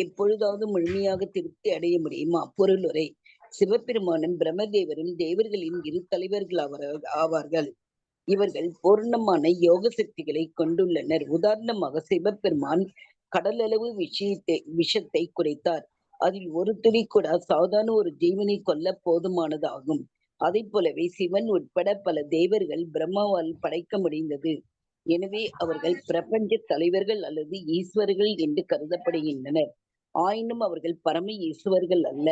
எப்பொழுதாவது முழுமையாக திருப்தி அடைய முடியுமா? பொருளுரை. சிவபெருமானும் பிரம்மதேவரும் தேவர்களின் இரு தலைவர்கள் ஆவார்கள். இவர்கள் பூர்ணமான யோக சக்திகளை கொண்டுள்ளனர். உதாரணமாக சிவபெருமான் கடலளவு விஷத்தை குறைத்தார். அதில் ஒரு துளி கூட சாதாரண ஒரு ஜீவனை கொல்ல போதுமானதாகும். அதை போலவே சிவன் உட்பட பல தேவர்கள் பிரம்மாவால் படைக்க முடிந்தது. எனவே அவர்கள் பிரபஞ்ச தலைவர்கள் அல்லது ஈஸ்வர்கள் என்று கருதப்படுகின்றனர். ஆயினும் அவர்கள் பரம ஈஸ்வர்கள் அல்ல.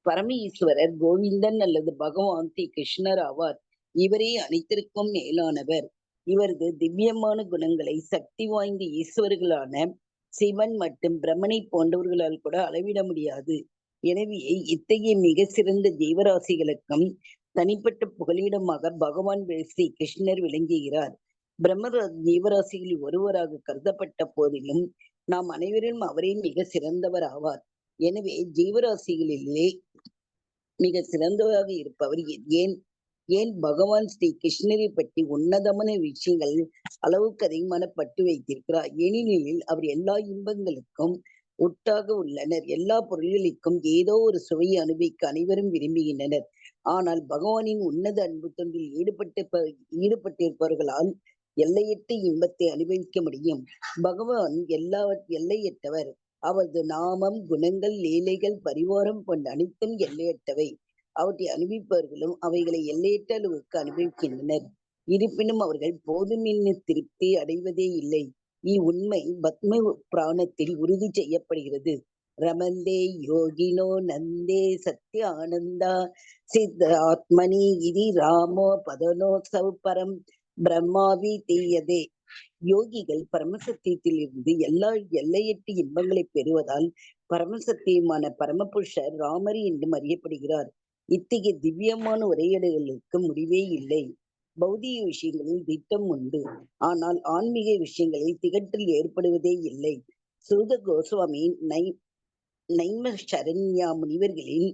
பரம ஈஸ்வரர் கோவிந்தன் அல்லது பகவான் ஸ்ரீ கிருஷ்ணர் ஆவார். இவரே அனைத்திற்கும் மேலானவர். இவரது திவ்யமான குணங்களை சக்தி வாய்ந்த ஈஸ்வர்களான சிவன் மற்றும் பிரம்மனை போன்றவர்களால் கூட அளவிட முடியாது. எனவே இத்தகைய மிக சிறந்த ஜீவராசிகளுக்கும் தனிப்பட்ட புகலிடமாக பகவான் ஸ்ரீ கிருஷ்ணர் விளங்குகிறார். பிரம்ம ஜீவராசிகளில் ஒருவராக கருதப்பட்ட போதிலும் நாம் அனைவரும் அவரே மிக சிறந்தவர் ஆவார். எனவே ஜீவராசிகளிலே மிக சிறந்தவராக இருப்பவர் ஏன் பகவான் ஸ்ரீ கிருஷ்ணரை பற்றி உன்னதமான விஷயங்கள் அளவுக்கு அதிகமான பட்டு வைத்திருக்கிறார். ஏனெனில் அவர் எல்லா இன்பங்களுக்கும் உட்டாக உள்ளனர். எல்லா பொருள்களுக்கும் ஏதோ ஒரு சுவையை அனுபவிக்க அனைவரும் விரும்புகின்றனர். ஆனால் பகவானின் உன்னத அன்பு தொண்டில் ஈடுபட்டிருப்பவர்களால் எல்லையற்ற இன்பத்தை அனுபவிக்க முடியும். பகவான் எல்லையற்றவர். அவரது நாமம், குணங்கள், லீலைகள், பரிவாரம் போன்ற அனைத்தும் எல்லையற்றவை. அவற்றை அனுபவிப்பவர்களும் அவைகளை எல்லையற்ற அளவுக்கு அனுபவிக்கின்றனர். இருப்பினும் அவர்கள் போதுமென்னு திருப்தி அடைவதே இல்லை. இவ்வுண்மை பத்ம புராணத்தில் உறுதி செய்யப்படுகிறது. ரமந்தே யோகினோ நந்தே சத்ய ஆனந்தா சித்த ஆத்மனி இதி ராமோ பதனோ சௌபரம் பிரம்மாவி தீயதே. யோகிகள் பரமசத்தியத்தில் இருந்து எல்லா எல்லையற்ற இன்பங்களை பெறுவதால் பரமசத்தியமான பரமபுருஷர் ராமரி என்றும் அறியப்படுகிறார். இத்தகைய திவ்யமான உரையாடல்களுக்கு முடிவே இல்லை. பௌதிக விஷயங்களில் திட்டம் உண்டு, ஆனால் ஆன்மீக விஷயங்களில் திகட்டில் ஏற்படுவதே இல்லை. சூத கோஸ்வாமி நைமசரண்யா முனிவர்களின்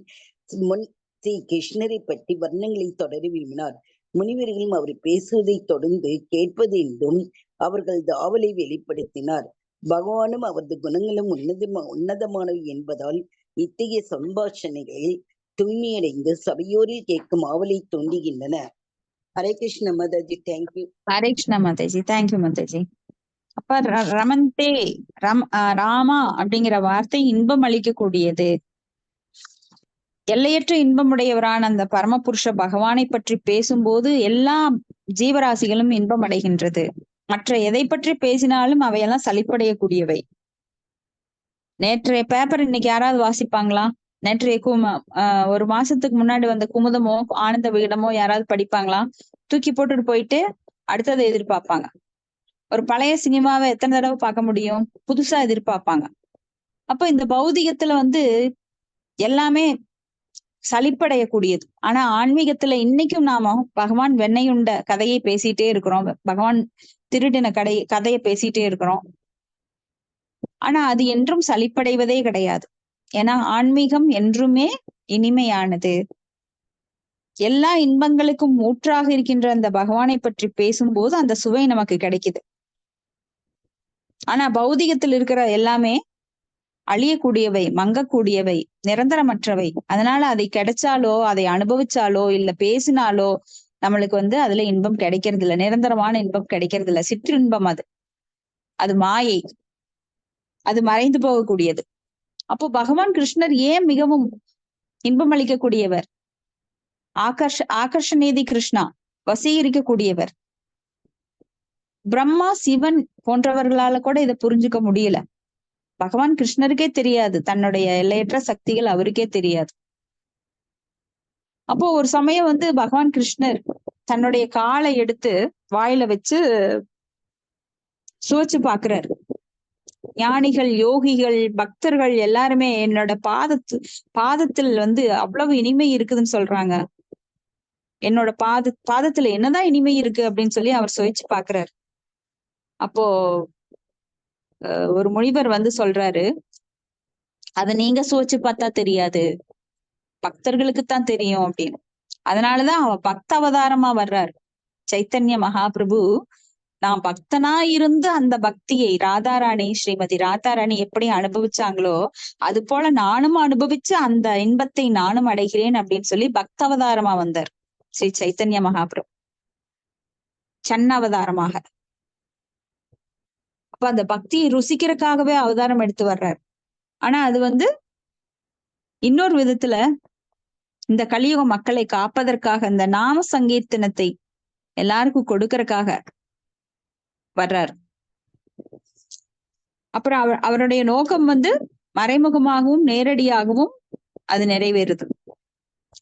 முன் ஸ்ரீ கிருஷ்ணரை பற்றி வர்ணங்களை தொடர விரும்பினார். முனிவர்களும் அவர் பேசுவதை தொடர்ந்து கேட்பது என்றும் அவர்களது ஆவலை வெளிப்படுத்தினார். பகவானும் அவரது குணங்களும் உன்னதமானவை என்பதால் இத்தகைய சம்பாஷணைகளில் தூய்மையடைந்து சபையோரில் கேட்கும் ஆவலை தூண்டுகின்றன. ஹரே கிருஷ்ண மாதாஜி, தேங்க்யூ. ஹரே கிருஷ்ணா மாதாஜி, தேங்க்யூ மாதாஜி. அப்ப ரமந்தே ராமா அப்படிங்கிற வார்த்தை இன்பம் அளிக்கக்கூடியது. எல்லையற்ற இன்பமுடையவரான அந்த பரமபுருஷ பகவானை பற்றி பேசும்போது எல்லா ஜீவராசிகளும் இன்பம் அடைகின்றது. மற்ற எதை பற்றி பேசினாலும் அவையெல்லாம் சலிப்படையக்கூடியவை. நேற்றைய பேப்பர் இன்னைக்கு யாராவது வாசிப்பாங்களா? நேற்றைய ஒரு மாசத்துக்கு முன்னாடி வந்த குமுதமோ ஆனந்த விகடமோ யாராவது படிப்பாங்களா? தூக்கி போட்டுட்டு போயிட்டு அடுத்ததை எதிர்பார்ப்பாங்க. ஒரு பழைய சினிமாவை எத்தனை தடவை பார்க்க முடியும்? புதுசா எதிர்பார்ப்பாங்க. அப்ப இந்த பௌதிகத்துல எல்லாமே சலிப்படையக்கூடியது. ஆனா ஆன்மீகத்துல இன்னைக்கும் நாம பகவான் வெண்ணையுண்ட கதையை பேசிட்டே இருக்கிறோம், பகவான் திருடின கதையை பேசிட்டே இருக்கிறோம். ஆனா அது என்றும் சலிப்படைவதே கிடையாது. ஏன்னா ஆன்மீகம் என்றுமே இனிமையானது. எல்லா இன்பங்களுக்கும் ஊற்றாக இருக்கின்ற அந்த பகவானை பற்றி பேசும்போது அந்த சுவை நமக்கு கிடைக்குது. ஆனா பௌதிகத்தில் இருக்கிற எல்லாமே அழியக்கூடியவை, மங்கக்கூடியவை, நிரந்தரமற்றவை. அதனால அதை கிடைச்சாலோ அதை அனுபவிச்சாலோ இல்ல பேசினாலோ நம்மளுக்கு அதுல இன்பம் கிடைக்கிறது இல்ல, நிரந்தரமான இன்பம் கிடைக்கிறது இல்ல. சிற்றின்பம் அது மாயை, அது மறைந்து போகக்கூடியது. அப்போ பகவான் கிருஷ்ணர் ஏன் மிகவும் இன்பம் அளிக்கக்கூடியவர்? ஆகர்ஷணேதி கிருஷ்ணா, வசீகரிக்கக்கூடியவர். பிரம்மா, சிவன் போன்றவர்களால கூட இதை புரிஞ்சுக்க முடியல. பகவான் கிருஷ்ணருக்கே தெரியாது, தன்னுடைய எல்லையற்ற சக்திகள் அவருக்கே தெரியாது. அப்போ ஒரு சமயம் பகவான் கிருஷ்ணர் தன்னுடைய காலை எடுத்து வாயில வச்சு சுவைச்சு பாக்குறாரு. ஞானிகள், யோகிகள், பக்தர்கள் எல்லாருமே என்னோட பாதத்தில் அவ்வளவு இனிமை இருக்குதுன்னு சொல்றாங்க. என்னோட பாதத்துல என்னதான் இனிமை இருக்கு அப்படின்னு சொல்லி அவர் சுவைச்சு பாக்குறாரு. அப்போ ஒரு முனிவர் சொல்றாரு, அத நீங்க சுவைச்சு பார்த்தா தெரியாது, பக்தர்களுக்குத்தான் தெரியும் அப்படின்னு. அதனாலதான் அவ பக்த அவதாரமா வர்றாரு. சைத்தன்ய மகாபிரபு நான் பக்தனா இருந்து அந்த பக்தியை ராதாராணி, ஸ்ரீமதி ராதாராணி எப்படி அனுபவிச்சாங்களோ அது போல நானும் அனுபவிச்சு அந்த இன்பத்தை நானும் அடைகிறேன் அப்படின்னு சொல்லி பக்த அவதாரமா வந்தார் ஸ்ரீ சைத்தன்ய மகாபிரபு, சன்ன அவதாரமாக. அப்ப அந்த பக்தியை ருசிக்கிறதுக்காகவே அவதாரம் எடுத்து வர்றார். ஆனா அது இன்னொரு விதத்துல இந்த கலியுக மக்களை காப்பதற்காக இந்த நாம சங்கீர்த்தனத்தை எல்லாருக்கும் கொடுக்கறதுக்காக வர்றார். அப்புறம் அவருடைய நோக்கம் மறைமுகமாகவும் நேரடியாகவும் அது நிறைவேறுது.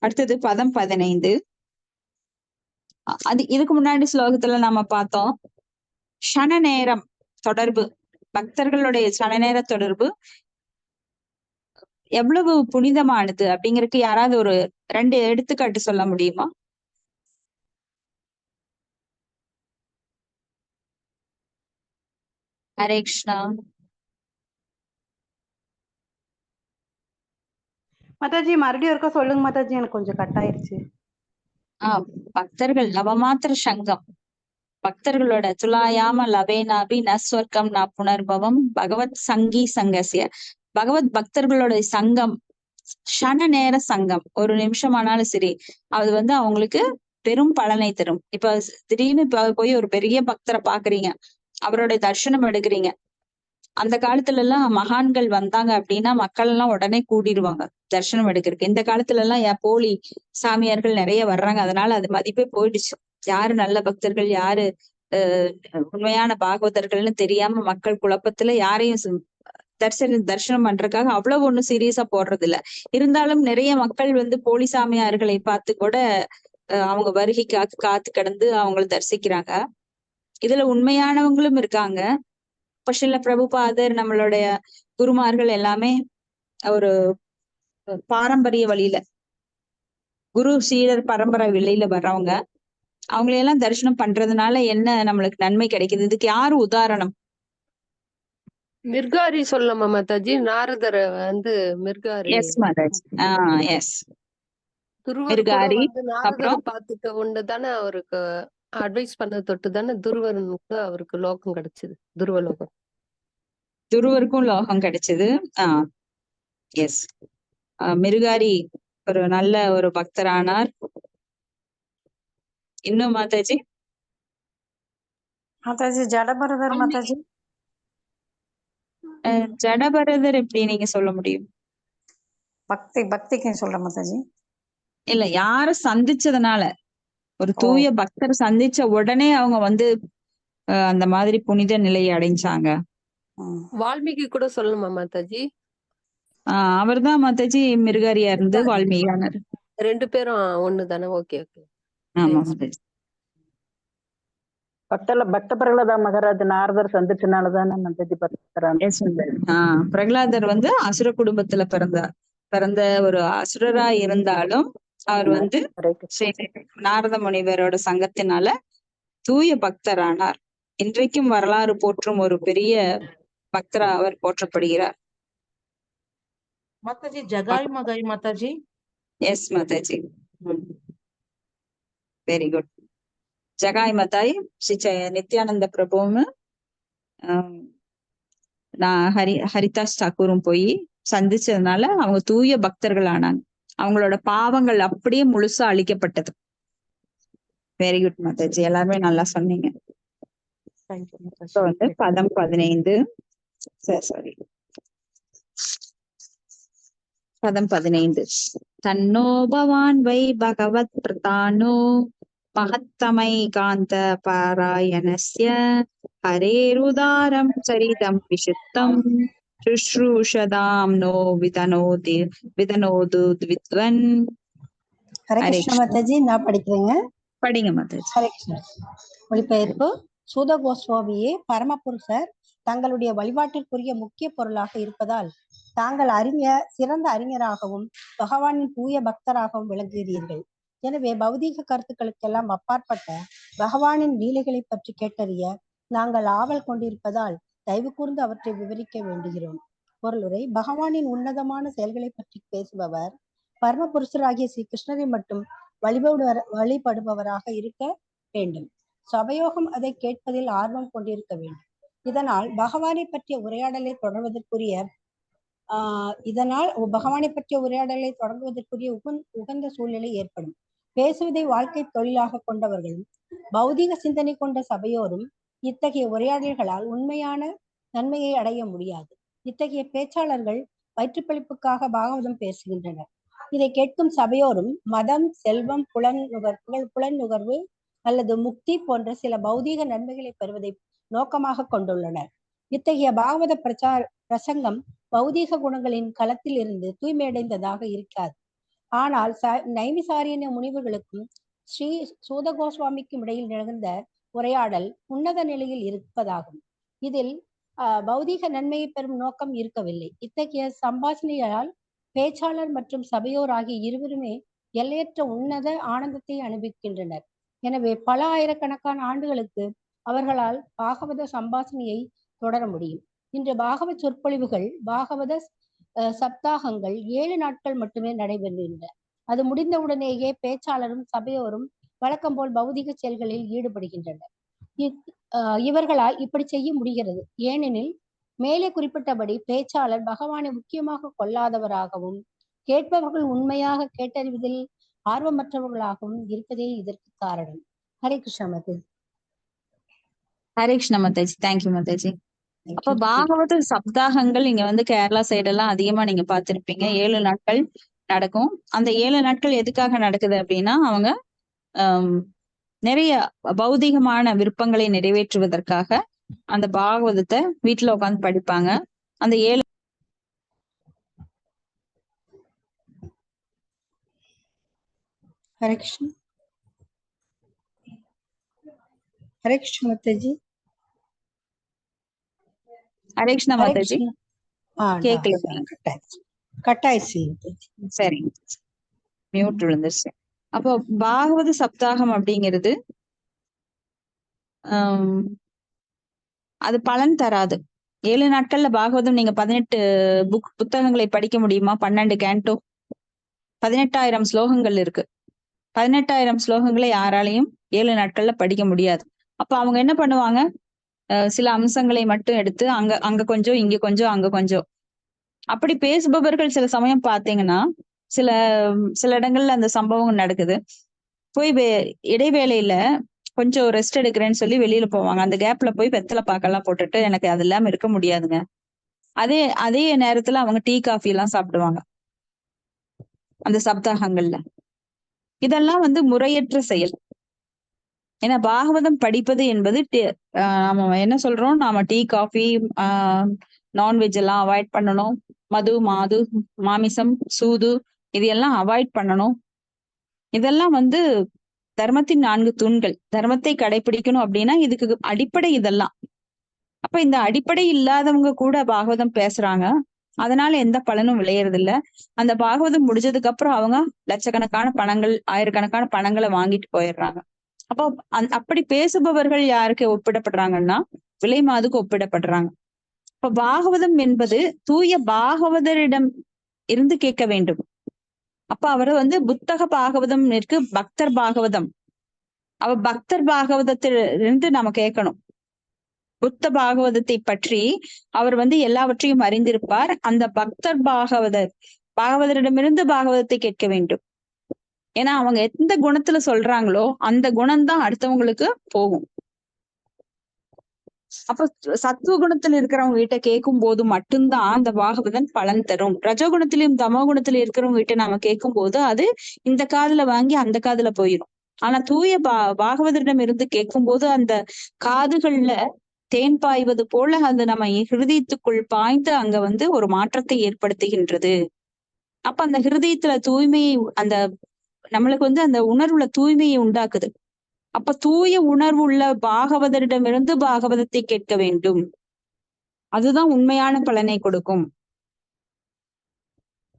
அடுத்தது பதம் 15. இதுக்கு முன்னாடி ஸ்லோகத்துல நாம பார்த்தோம், க்ஷண நேரம் தொடர்பு, பக்தர்களுடைய க்ஷண நேர தொடர்பு எவ்வளவு புனிதமானது அப்படிங்கறதுக்கு யாராவது ஒரு 2 எடுத்துக்காட்டு சொல்ல முடியுமா? ஹரே கிருஷ்ணா. மாதாஜி மறுபடியும் இருக்க சொல்லுங்க மாதாஜி, எனக்கு கொஞ்சம் கட் ஆயிருச்சு. பக்தர்கள் நவமாத்திர சங்கம், பக்தர்களோட துலாயாம லவேனாபி நஸ்வர்க்கம் நா புனர்பவம் பகவத் சங்கி சங்கசிய, பகவத் பக்தர்களுடைய சங்கம், க்ஷண நேர சங்கம், ஒரு நிமிஷம் ஆனாலும் சரி அது அவங்களுக்கு பெரும் பலனை தரும். இப்ப திடீர்னு போய் ஒரு பெரிய பக்தரை பாக்குறீங்க, அவருடைய தரிசனம் எடுக்கிறீங்க, அந்த காலத்துல எல்லாம் மகான்கள் வந்தாங்க அப்படின்னா மக்கள் எல்லாம் உடனே கூடிடுவாங்க தரிசனம் எடுக்கிறதுக்கு. இந்த காலத்துல எல்லாம் போலி சாமியார்கள் நிறைய வர்றாங்க, அதனால அது மதிப்பே போயிடுச்சு. யாரு நல்ல பக்தர்கள், யாரு உண்மையான பாகவதர்கள்னு தெரியாம மக்கள் குழப்பத்துல யாரையும் தரிசனம் பண்றதுக்காக அவ்வளவு ஒண்ணும் சீரியஸா போடுறது இல்ல. இருந்தாலும் நிறைய மக்கள் போலி சாமியார்களை பார்த்து கூட அவங்க வருகைக்காக காத்து கிடந்து அவங்களை தரிசிக்கிறாங்க. இதுல உண்மையானவங்களும் இருக்காங்க. பஷில பிரபுபாதர், நம்மளுடைய குருமார்கள் எல்லாமே ஒரு பாரம்பரிய வழியில, குரு சீடர் பரம்பரை வழியில வர்றவங்க. அவங்களையெல்லாம் தரிசனம் பண்றதுனால என்ன நம்மளுக்கு நன்மை கிடைக்குது? இதுக்கு யாரு உதாரணம்? மிர்காரி சொல்லலாமா மாதாஜி? நாரதர் மிர்காரி. எஸ் மாதாஜி. எஸ் துருவர் கூட மிர்காரி. நாரதரை அப்புறம் பார்த்துக்க உண்டு தானே அவருக்கு அட்வைஸ் பண்ண தொட்டு தானே துருவனுக்கு அவருக்கு லோகம் கிடைச்சது, துருவலோகம். துருவருக்கும் லோகம் கிடைச்சது. எஸ், மிருகாரி ஒரு நல்ல ஒரு பக்தரானார். இன்னும் மாதாஜி? மாதாஜி ஜடபரதர் மாதாஜி. ஜடபரதர் எப்படி நீங்க சொல்ல முடியும்? பக்திக்கு சொல்ற மாதாஜி. இல்ல, யார சந்திச்சதுனால, ஒரு தூய பக்தர் சந்திச்ச உடனே அவங்க அந்த மாதிரி புனித நிலையை அடைஞ்சாங்க. வால்மீகி கூட சொல்லணுமா மாதாஜி? அவர்தான் மாதாஜி மிருகாரியா இருந்து வால்மீகியானார். 2 பேரும் ஒண்ணுதானே? Okay okay. ஆமா மாதாஜி. பக்த பிரகலாத மகாராஜ் நாரதர் சந்திச்சனாலதானே மாதாஜி பக்தரான. பிரகலாதர் அசுர குடும்பத்துல பிறந்த ஒரு அசுரரா இருந்தாலும் அவர் நாரத முனிவரோட சங்கத்தினால தூய பக்தரானார். இன்றைக்கும் வரலாறு போற்றும் ஒரு பெரிய பக்தரா அவர் போற்றப்படுகிறார். Mataji Jagai Madhai Mataji. Yes Mataji. Very good. Jagai Madhai Shri Nityananda பிரபுவும் நான் ஹரிதாஸ் தாக்கூரும் போய் சந்திச்சதுனால அவங்க தூய பக்தர்கள் ஆனாங்க. அவங்களோட பாவங்கள் அப்படியே முழுசா அழிக்கப்பட்டது. வெரி குட் மாதாஜி, எல்லாருமே நல்லா சொன்னீங்க. பதம் 15. சாரி, பதம் 15. தன்னோ பவான் வை பகவத் பிரதானோ மகத்தமை காந்த பாராயணஸ்ய ஹரேருதாரம் சரிதம் விசுத்தம் சுஷ்ரூஷதாம் நோ விதனோது வித்வன். ஹரே கிருஷ்ண மாதாஜி, நான் படிக்கிறேங்க. படிங்க மாதாஜி. ஹரே கிருஷ்ண. மொழிபெயர்ப்பு. சூத கோஸ்வாமியே, பரமபுருஷர் தங்களுடைய வழிபாட்டிற்குரிய முக்கிய பொருளாக இருப்பதால் தாங்கள் சிறந்த அறிஞராகவும் பகவானின் தூய பக்தராகவும் விளங்குகிறீர்கள். எனவே பௌதீக கருத்துக்களுக்கெல்லாம் அப்பாற்பட்ட பகவானின் லீலைகளை பற்றி கேட்டறிய நாங்கள் ஆவல் கொண்டிருப்பதால் தயவு கூர்ந்து அவற்றை விவரிக்க வேண்டுகிறோம். பொருளுரை. பகவானின் உன்னதமான செயல்களை பற்றி பேசுபவர் பரமபுருஷராகிய ஸ்ரீ கிருஷ்ணரை மட்டும் வழிபடுபவராக இருக்க வேண்டும். சபயோகம் அதை கேட்பதில் ஆர்வம் கொண்டிருக்க வேண்டும். இதனால் பகவானை பற்றிய உரையாடலை தொடங்குவதற்குரிய உகந்த சூழ்நிலை ஏற்படும். பேசுவதை வாழ்க்கை தொழிலாக கொண்டவர்களும் பௌதீக சிந்தனை கொண்ட சபையோரும் இத்தகைய உரையாடல்களால் உண்மையான நன்மையை அடைய முடியாது. இத்தகைய பேச்சாளர்கள் வயிற்றுப்பழிப்புக்காக பாகவதம் பேசுகின்றனர். இதை கேட்கும் சபையோரும் மதம், செல்வம், புலன் நுகர்வு அல்லது முக்தி போன்ற சில பௌதீக நன்மைகளை பெறுவதை நோக்கமாக கொண்டுள்ளனர். இத்தகைய பாகவத பிரசங்கம் பௌதீக குணங்களின் களத்தில் இருந்து தூய்மையடைந்ததாக இருக்காது. ஆனால் நைமிசாரியன முனிவர்களுக்கும் ஸ்ரீ சூத கோஸ்வாமிக்கும் இடையில் நிகழ்ந்த உரையாடல் உன்னத நிலையில் இருப்பதாகும். இதில் பௌதீக நன்மையை பெறும் நோக்கம் இருக்கவில்லை. இத்தகைய சம்பாஷணையால் பேச்சாளர் மற்றும் சபையோர் ஆகிய இருவருமே எல்லையற்ற உன்னத ஆனந்தத்தை அனுபவிக்கின்றனர். எனவே பல ஆயிரக்கணக்கான ஆண்டுகளுக்கு அவர்களால் பாகவத சம்பாஷணையை தொடர முடியும். இன்று பாகவத சொற்பொழிவுகள், பாகவத சப்தாகங்கள் 7 நாட்கள் மட்டுமே நடைபெறுகின்றன. அது முடிந்தவுடனேயே பேச்சாளரும் சபையோரும் வழக்கம் போல் பௌதிக செயல்களில் ஈடுபடுகின்றனர். இவர்களால் இப்படி செய்ய முடிகிறது. ஏனெனில் மேலே குறிப்பிட்டபடி பேச்சாளர் பகவானை முக்கியமாக கொள்ளாதவராகவும் கேட்பவர்கள் உண்மையாக கேட்டறிவதில் ஆர்வமற்றவர்களாகவும் இருப்பதே இதற்கு காரணம். ஹரே கிருஷ்ண மாதாஜி. ஹரே கிருஷ்ண மாதாஜி. தேங்க்யூ மாதாஜி. அப்ப பாகவத சப்தாகங்கள் இங்க வந்து கேரளா சைடெல்லாம் அதிகமா நீங்க பார்த்திருப்பீங்க. 7 நாட்கள் நடக்கும். அந்த 7 நாட்கள் எதுக்காக நடக்குது அப்படின்னா, அவங்க நிறைய பௌதிகமான விருப்பங்களை நிறைவேற்றுவதற்காக அந்த பாகவதத்தை வீட்டுல உட்காந்து படிப்பாங்க. அந்த 7 हरे कृष्ण माताजी ஹரே கிருஷ்ணா हरे மாதாஜி. कृष्ण கேட்கல. கட்டாயிடுச்சு. சரி, மியூட் விழுந்துருச்சு. அப்போ பாகவத சப்தாகம் அப்படிங்கிறது அது பலன் தராது. 7 நாட்கள்ல பாகவதம் நீங்க 18 புத்தகங்களை படிக்க முடியுமா? 12 கேண்டோ, 18,000 ஸ்லோகங்கள் இருக்கு. 18,000 ஸ்லோகங்களை யாராலையும் 7 நாட்கள்ல படிக்க முடியாது. அப்ப அவங்க என்ன பண்ணுவாங்க, சில அம்சங்களை மட்டும் எடுத்து அங்க கொஞ்சம், இங்க கொஞ்சம், அங்க கொஞ்சம் அப்படி பேசுபவர்கள் சில சமயம் பாத்தீங்கன்னா சில இடங்கள்ல அந்த சம்பவம் நடக்குது. போய் இடைவேளையில கொஞ்சம் ரெஸ்ட் எடுக்கிறேன்னு சொல்லி வெளியில போவாங்க. அந்த கேப்ல போய் வெத்தலை பாக்கெல்லாம் போட்டுட்டு எனக்கு அது இல்லாம இருக்க முடியாதுங்க. அதே நேரத்துல அவங்க டீ காஃபி எல்லாம் சாப்பிடுவாங்க அந்த சப்தாகங்கள்ல. இதெல்லாம் வந்து முறையற்ற செயல். ஏன்னா பாகவதம் படிப்பது என்பது நாம என்ன சொல்றோம், நாம டீ காஃபி நான்வெஜ் எல்லாம் அவாய்ட் பண்ணணும், மது மாது மாமிசம் சூது இது எல்லாம் அவாய்ட் பண்ணணும். இதெல்லாம் வந்து தர்மத்தின் 4 தூண்கள். தர்மத்தை கடைபிடிக்கணும் அப்படின்னா இதுக்கு அடிப்படை இதெல்லாம். அப்ப இந்த அடிப்படை இல்லாதவங்க கூட பாகவதம் பேசுறாங்க, அதனால எந்த பலனும் விளையறது இல்ல. அந்த பாகவதம் முடிஞ்சதுக்கு அப்புறம் அவங்க லட்சக்கணக்கான பணங்கள், ஆயிரக்கணக்கான பணங்களை வாங்கிட்டு போயிடுறாங்க. அப்போ அப்படி பேசுபவர்கள் யாருக்கு ஒப்பிடப்படுறாங்கன்னா விலை மாதுக்கு ஒப்பிடப்படுறாங்க. இப்ப பாகவதம் என்பது தூய பாகவதரிடம் இருந்து கேட்க வேண்டும். அப்ப அவர் வந்து புத்தக பாகவதம் இருக்கு, பக்தர் பாகவதம். அவ பக்தர் பாகவதத்திலிருந்து நாம கேட்கணும். புத்த பாகவதத்தை பற்றி அவர் வந்து எல்லாவற்றையும் அறிந்திருப்பார். அந்த பக்தர் பாகவதரிடமிருந்து பாகவதத்தை கேட்க வேண்டும். ஏன்னா அவங்க எந்த குணத்துல சொல்றாங்களோ அந்த குணம்தான் அடுத்தவங்களுக்கு போகும். அப்ப சத்துவ குணத்துல இருக்கிறவங்க கிட்ட கேட்கும் போது மட்டும்தான் அந்த பாகவதன் பலன் தரும். ரஜகுணத்திலும் தமோ குணத்திலும் இருக்கிறவங்க கிட்ட நாம கேட்கும் போது அது இந்த காதுல வாங்கி அந்த காதுல போயிடும். ஆனா தூய பாகவதரிடம் இருந்து கேட்கும் போது அந்த காதுகள்ல தேன் பாய்வது போல அது நம்ம ஹிருதயத்துக்குள் பாய்ந்து அங்க வந்து ஒரு மாற்றத்தை ஏற்படுத்துகின்றது. அப்ப அந்த ஹிருதயத்துல தூய்மையை, அந்த நம்மளுக்கு வந்து அந்த உணர்வுல தூய்மையை உண்டாக்குது. அப்ப தூய உணர்வு உள்ள பாகவதரிடமிருந்து பாகவதத்தை கேட்க வேண்டும். அதுதான் உண்மையான பலனை கொடுக்கும்.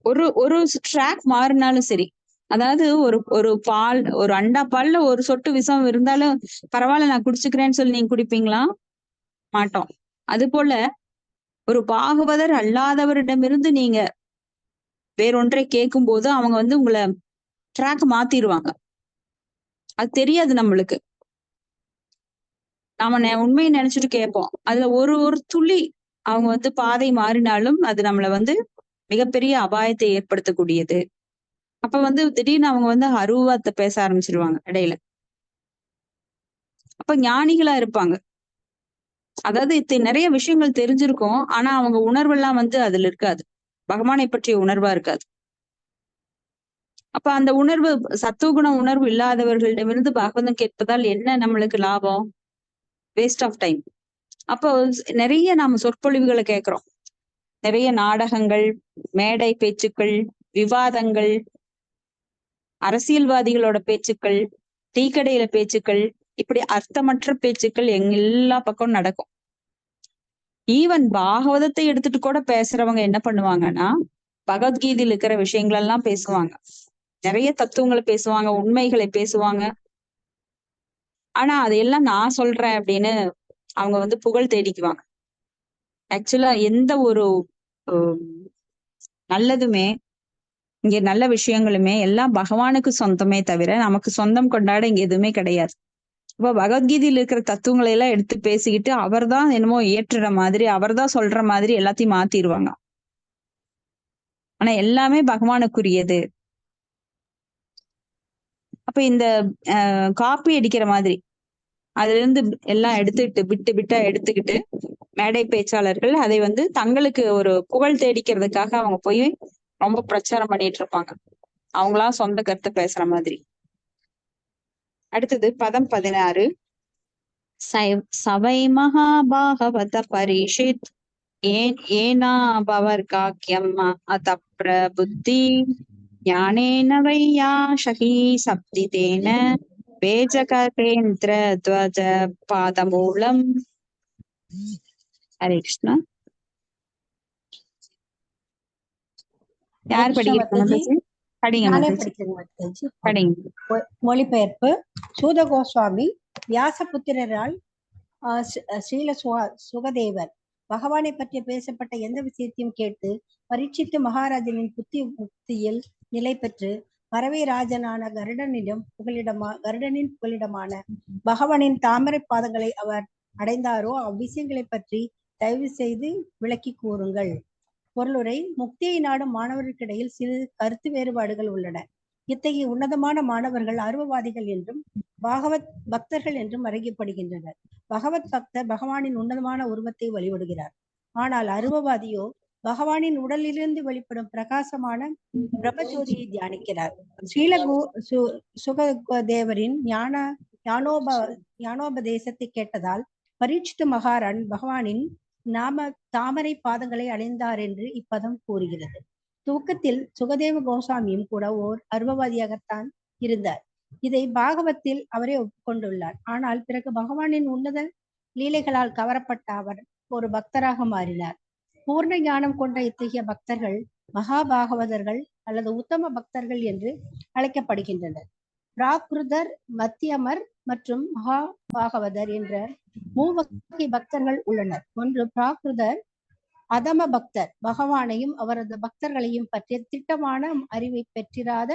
ஒரு ட்ராக் மாறினாலும் சரி, அதாவது ஒரு பால், ஒரு அண்டா பால்ல ஒரு சொட்டு விஷம் இருந்தாலும் பரவாயில்ல நான் குடிச்சுக்கிறேன்னு சொல்லி நீங்க குடிப்பீங்களா? மாட்டோம். அது போல ஒரு பாகவதர் அல்லாதவரிடமிருந்து நீங்க வேறொன்றை கேட்கும் போது அவங்க வந்து உங்களை ட்ராக் மாத்திடுவாங்க. அது தெரியாது நம்மளுக்கு. நாம உண்மையை நினைச்சிட்டு கேட்போம். அதுல ஒரு துளி அவங்க வந்து பாதை மாறினாலும் அது நம்மள வந்து மிகப்பெரிய அபாயத்தை ஏற்படுத்தக்கூடியது. அப்ப வந்து திடீர்னு அவங்க வந்து அருவத்தை பேச ஆரம்பிச்சிருவாங்க இடையில. அப்ப ஞானிகளா இருப்பாங்க. அதாவது நிறைய விஷயங்கள் தெரிஞ்சிருக்கும், ஆனா அவங்க உணர்வெல்லாம் வந்து அதுல இருக்காது. பகவானை பற்றிய உணர்வா இருக்காது. அப்ப அந்த உணர்வு, சத்துவகுண உணர்வு இல்லாதவர்களிடமிருந்து பாகவதம் கேட்பதால் என்ன நம்மளுக்கு லாபம்? Waste of time. அப்போ நிறைய நாம சொற்பொழிவுகளை கேட்கிறோம். நிறைய நாடகங்கள், மேடை பேச்சுக்கள், விவாதங்கள், அரசியல்வாதிகளோட பேச்சுக்கள், டீக்கடையில பேச்சுக்கள், இப்படி அர்த்தமற்ற பேச்சுக்கள் எல்லா பக்கம் நடக்கும். ஈவன் பாகவதத்தை எடுத்துட்டு கூட பேசுறவங்க என்ன பண்ணுவாங்கன்னா பகவத்கீதையில் இருக்கிற விஷயங்கள் எல்லாம் பேசுவாங்க. நிறைய தத்துவங்களை பேசுவாங்க, உண்மைகளை பேசுவாங்க. ஆனா அதையெல்லாம் நான் சொல்றேன் அப்படின்னு அவங்க வந்து புகழ் தேடிக்குவாங்க. ஆக்சுவலா எந்த ஒரு நல்லதுமே, இங்க நல்ல விஷயங்களுமே எல்லாம் பகவானுக்கு சொந்தமே தவிர நமக்கு சொந்தம் கொண்டாட இங்க எதுவுமே கிடையாது. இப்ப பகவத்கீதையில இருக்கிற தத்துவங்களை எல்லாம் எடுத்து பேசிக்கிட்டு அவர் தான் என்னமோ ஏற்றுற மாதிரி, அவர் தான் சொல்ற மாதிரி எல்லாத்தையும் மாத்திடுவாங்க. ஆனா எல்லாமே பகவானுக்குரியது. அப்ப இந்த காப்பி அடிக்கிற மாதிரி அதுல இருந்து எல்லாம் எடுத்துக்கிட்டு விட்டு விட்டா எடுத்துக்கிட்டு மேடை பேச்சாளர்கள் அதை வந்து தங்களுக்கு ஒரு புகழ் தேடிக்கிறதுக்காக அவங்க போய் ரொம்ப பிரச்சாரம் பண்ணிட்டு இருப்பாங்க. அவங்களா சொந்த கருத்து பேசுற மாதிரி. அடுத்தது பதம் 16. சவை மகாபாகவத பரிஷித் ஏனா பவர்காக்கியம் அதப்ர புத்தி ஞானேன வையா ஷகி சப்திதேன வேஜகேந்திர துவஜ பாதமூலம். ஹரே கிருஷ்ணா. யார் படிக்கிறீங்க? படிங்க நானே மாதாஜி. படிக்கிறேன் மாதாஜி. படிங்க. மொழிபெயர்ப்பு. சூத கோஸ்வாமி வியாசபுத்திரரால் ஸ்ரீல சுகதேவர் பகவானை பற்றி பேசப்பட்ட எந்த விஷயத்தையும் கேட்டு பரீட்சித்து மகாராஜனின் முக்தியில் நிலை பெற்று பறவை ராஜனான கருடனின் புகலிடமான பகவானின் தாமரை பாதங்களை அவர் அடைந்தாரோ அவ்விஷயங்களை பற்றி தயவு செய்து விளக்கி கூறுங்கள். பொருளுரை. முக்தியை நாடும் மாணவர்களுக்கிடையில் சிறு கருத்து வேறுபாடுகள் உள்ளன. இத்தகைய உன்னதமான மாணவர்கள் அருவவாதிகள் என்றும் பாகவத் பக்தர்கள் என்றும் அறியப்படுகின்றனர். பகவத் பக்தர் பகவானின் உன்னதமான உருவத்தை வழிபடுகிறார். ஆனால் அருவவாதியோ பகவானின் உடலிலிருந்து வெளிப்படும் பிரகாசமான பிரபஜோதியை தியானிக்கிறார். ஸ்ரீல சுகதேவரின் ஞானோபதேசத்தை கேட்டதால் பரீட்சித்து மகாரான் பகவானின் தாமரை பாதங்களை அடைந்தார் என்று இப்பதம் கூறுகிறது. துவக்கத்தில் சுகதேவ கோசாமியும் கூட ஓர் அருவவாதியாகத்தான் இருந்தார். இதை பாகவத்தில் அவரே ஒப்புக்கொண்டுள்ளார். ஆனால் பிறகு பகவானின் உன்னத லீலைகளால் கவரப்பட்ட அவர் ஒரு பக்தராக மாறினார். பூர்ண ஞானம் கொண்ட இத்தகைய பக்தர்கள் மகாபாகவதர்கள் அல்லது உத்தம பக்தர்கள் என்று அழைக்கப்படுகின்றனர். பிராகிருதர், மத்தியமர் மற்றும் மகாபாகவதர் என்ற மூவகை பக்தர்கள் உள்ளனர். ஒன்று பிராகிருதர், அதம பக்தர், பகவானையும் அவரது பக்தர்களையும் பற்றிய திட்டமான அறிவை பெற்றிராத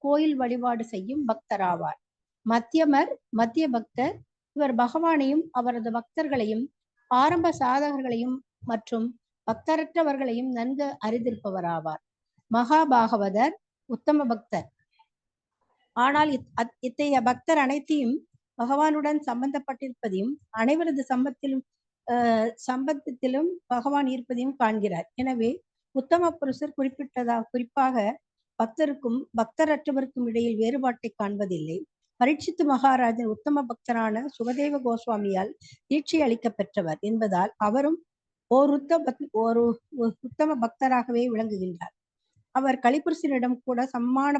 கோயில் வழிபாடு செய்யும் பக்தராவார். மத்தியமர், மத்திய பக்தர், இவர் பகவானையும் அவரது பக்தர்களையும் ஆரம்ப சாதகர்களையும் மற்றும் பக்தரற்றவர்களையும் நன்கு அறிந்திருப்பவராவார். மகாபாகவதர் உத்தம பக்தர். ஆனால் இத்தகைய பக்தர் அனைத்தையும் பகவானுடன் சம்பந்தப்பட்டிருப்பதையும் அனைவரது சம்பந்தத்திலும் பகவான் இருப்பதையும் காண்கிறார். எனவே உத்தம புருஷர் குறிப்பாக பக்தருக்கும் பக்தரற்றவருக்கும் இடையில் வேறுபாட்டை காண்பதில்லை. பரீட்சித்து மகாராஜன் உத்தம பக்தரான சுகதேவ கோஸ்வாமியால் தீட்சை அளிக்க பெற்றவர் என்பதால் அவரும் ஒரு உத்தம பக்தராகவே விளங்குகின்றார். அவர் கலிபுருஷனிடம் கூட சமமான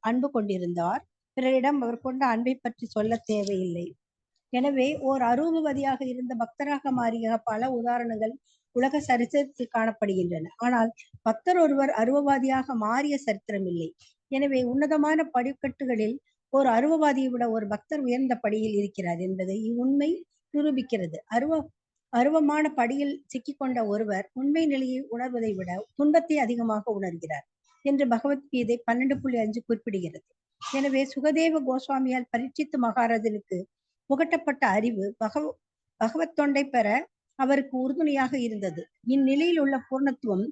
அன்பு கொண்டிருந்தார். பிறரிடம் அவர் கொண்ட அன்பை பற்றி சொல்ல தேவையில்லை. எனவே ஓர் அரூபவதியாக இருந்த பக்தராக மாறிய பல உதாரணங்கள் உலக சரித்திரத்தில் காணப்படுகின்றன. ஆனால் பக்தர் ஒருவர் அருவவாதியாக மாறிய சரித்திரம் இல்லை. எனவே உன்னதமான படிக்கட்டுகளில் ஒரு அருவவாதியை விட ஒரு பக்தர் உயர்ந்த படியில் இருக்கிறார் என்பதை இவ்வுண்மை நிரூபிக்கிறது. அருவமான படியில் சிக்கிக்கொண்ட ஒருவர் உண்மை நிலையை உணர்வதை விட துன்பத்தை அதிகமாக உணர்கிறார் என்று பகவத்கீதை 12.5 குறிப்பிடுகிறது. எனவே சுகதேவ கோஸ்வாமியால் பரீட்சித்து மகாராஜனுக்கு புகட்டப்பட்ட அறிவு பகவத் தொண்டை பெற அவருக்கு உறுதுணையாக இருந்தது. இந்நிலையில் உள்ள பூர்ணத்துவம்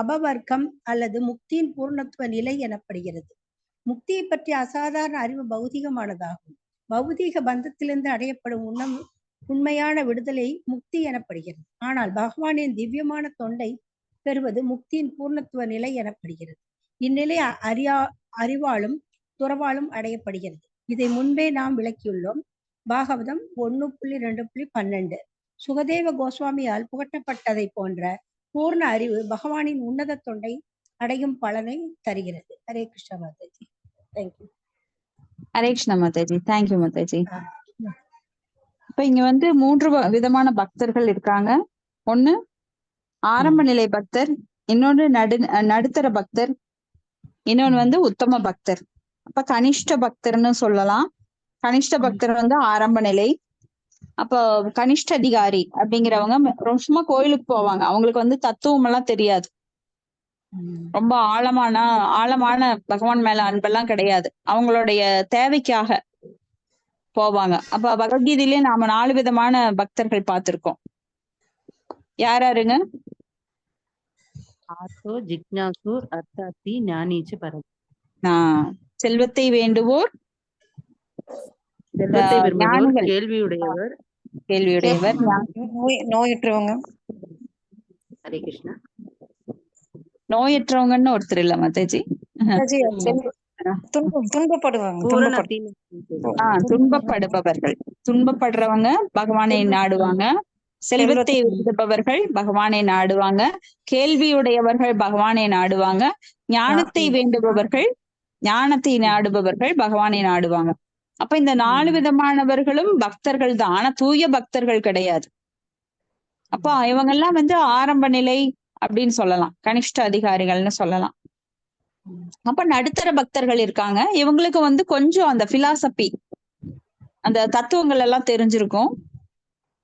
அபவர்க்கம் அல்லது முக்தியின் பூர்ணத்துவ நிலை எனப்படுகிறது. முக்தியை பற்றிய அசாதாரண அறிவு பௌதிகமானதாகும். பௌதீக பந்தத்திலிருந்து அடையப்படும் உண்மையான விடுதலை முக்தி எனப்படுகிறது. ஆனால் பகவானின் திவ்யமான தொண்டை பெறுவது முக்தியின் பூர்ணத்துவ நிலை எனப்படுகிறது. இந்நிலை அறிவாலும் துறவாலும் அடையப்படுகிறது. இதை முன்பே நாம் விளக்கியுள்ளோம். பாகவதம் 1.2.12. சுகதேவ கோஸ்வாமியால் புகட்டப்பட்டதை போன்ற பூர்ண அறிவு பகவானின் உன்னத தொண்டை அடையும் பலனை தருகிறது. ஹரே கிருஷ்ண மாதாஜி. தேங்க்யூ. ஹரே கிருஷ்ண மாதாஜி. தேங்க்யூ மாதாஜி. இப்ப இங்க வந்து 3 விதமான பக்தர்கள் இருக்காங்க. ஒண்ணு ஆரம்ப நிலை பக்தர், இன்னொன்று நடுத்தர பக்தர், இன்னொன்னு வந்து உத்தம பக்தர். அப்ப கனிஷ்ட பக்தர்னு சொல்லலாம். கனிஷ்ட பக்தர் வந்து ஆரம்ப நிலை. அப்ப கனிஷ்ட அதிகாரி அப்படிங்கிறவங்க சும்மா கோயிலுக்கு போவாங்க. அவங்களுக்கு வந்து தத்துவம் எல்லாம் தெரியாது. ரொம்ப ஆழமான பகவான் மேல அன்பெல்லாம் கிடையாது. அவங்களுடைய தேவைக்காக போவாங்க. அப்ப பகவத்கீதையிலே நாம 4 விதமான பக்தர்கள் பார்த்திருக்கோம். யாருங்க? ஆர்த்தோ, ஜிக்ஞாசு, அர்த்தார்த்தி, ஞானீச்சு பரத். செல்வத்தை வேண்டுவோர், கேள்வியுடையவர், கேள்வியுடையவர் நோயுற்றவங்க. ஹரே கிருஷ்ணா. நோயற்றவங்கன்னு ஒருத்தர் இல்ல மாதாஜி. மாதாஜி, துன்பப்படுவாங்க. துன்பப்படுபவர்கள், துன்பப்படுறவங்க பகவானை நாடுவாங்க. செல்வத்தை விரும்புபவர்கள் பகவானை நாடுவாங்க. கேள்வியுடையவர்கள் பகவானை நாடுவாங்க. ஞானத்தை வேண்டுபவர்கள், ஞானத்தை நாடுபவர்கள் பகவானை நாடுவாங்க. அப்ப இந்த 4 விதமானவர்களும் பக்தர்கள் தான், ஆனா தூய பக்தர்கள் கிடையாது. அப்போ இவங்க எல்லாம் வந்து ஆரம்ப நிலை அப்படின்னு சொல்லலாம், கனிஷ்ட அதிகாரிகள்னு சொல்லலாம். அப்ப நடுத்தர பக்தர்கள் இருக்காங்க. இவங்களுக்கு வந்து கொஞ்சம் அந்த பிலாசபி, அந்த தத்துவங்கள் எல்லாம் தெரிஞ்சிருக்கும்.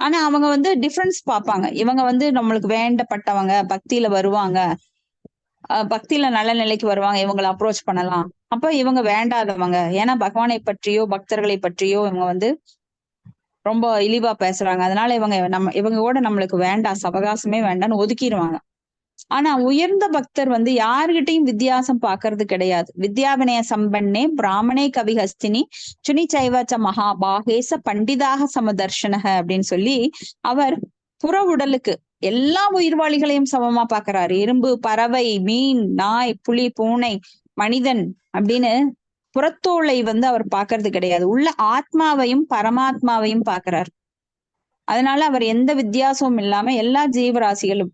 ஆனா அவங்க வந்து டிஃபரன்ஸ் பார்ப்பாங்க. இவங்க வந்து நம்மளுக்கு வேண்டப்பட்டவங்க, பக்தியில வருவாங்க, பக்தியில நல்ல நிலைக்கு வருவாங்க, இவங்களை அப்ரோச் பண்ணலாம். அப்ப இவங்க வேண்டாதவங்க, ஏன்னா பகவானை பற்றியோ பக்தர்களை பற்றியோ இவங்க வந்து ரொம்ப இழிவா பேசுறாங்க, அதனால இவங்க கூட நம்மளுக்கு வேண்டாம், சவகாசமே வேண்டாம்னு ஒதுக்கிடுவாங்க. ஆனா உயர்ந்த பக்தர் வந்து யாருகிட்டையும் வித்தியாசம் பாக்குறது கிடையாது. வித்யாவினய சம்பன்னே பிராமணே கவிஹஸ்தினி சுனி சைவச்ச மகாபாகேச பண்டிதாக சமதர்ஷனக அப்படின்னு சொல்லி அவர் புற உடலுக்கு எல்லா உயிர்வாளிகளையும் சமமா பாக்குறாரு. எறும்பு, பறவை, மீன், நாய், புலி, பூனை, மனிதன் அப்படின்னு புறத்தோளை வந்து அவர் பாக்குறது கிடையாது. உள்ள ஆத்மாவையும் பரமாத்மாவையும் பாக்குறாரு. அதனால அவர் எந்த வித்தியாசமும் இல்லாம எல்லா ஜீவராசிகளும்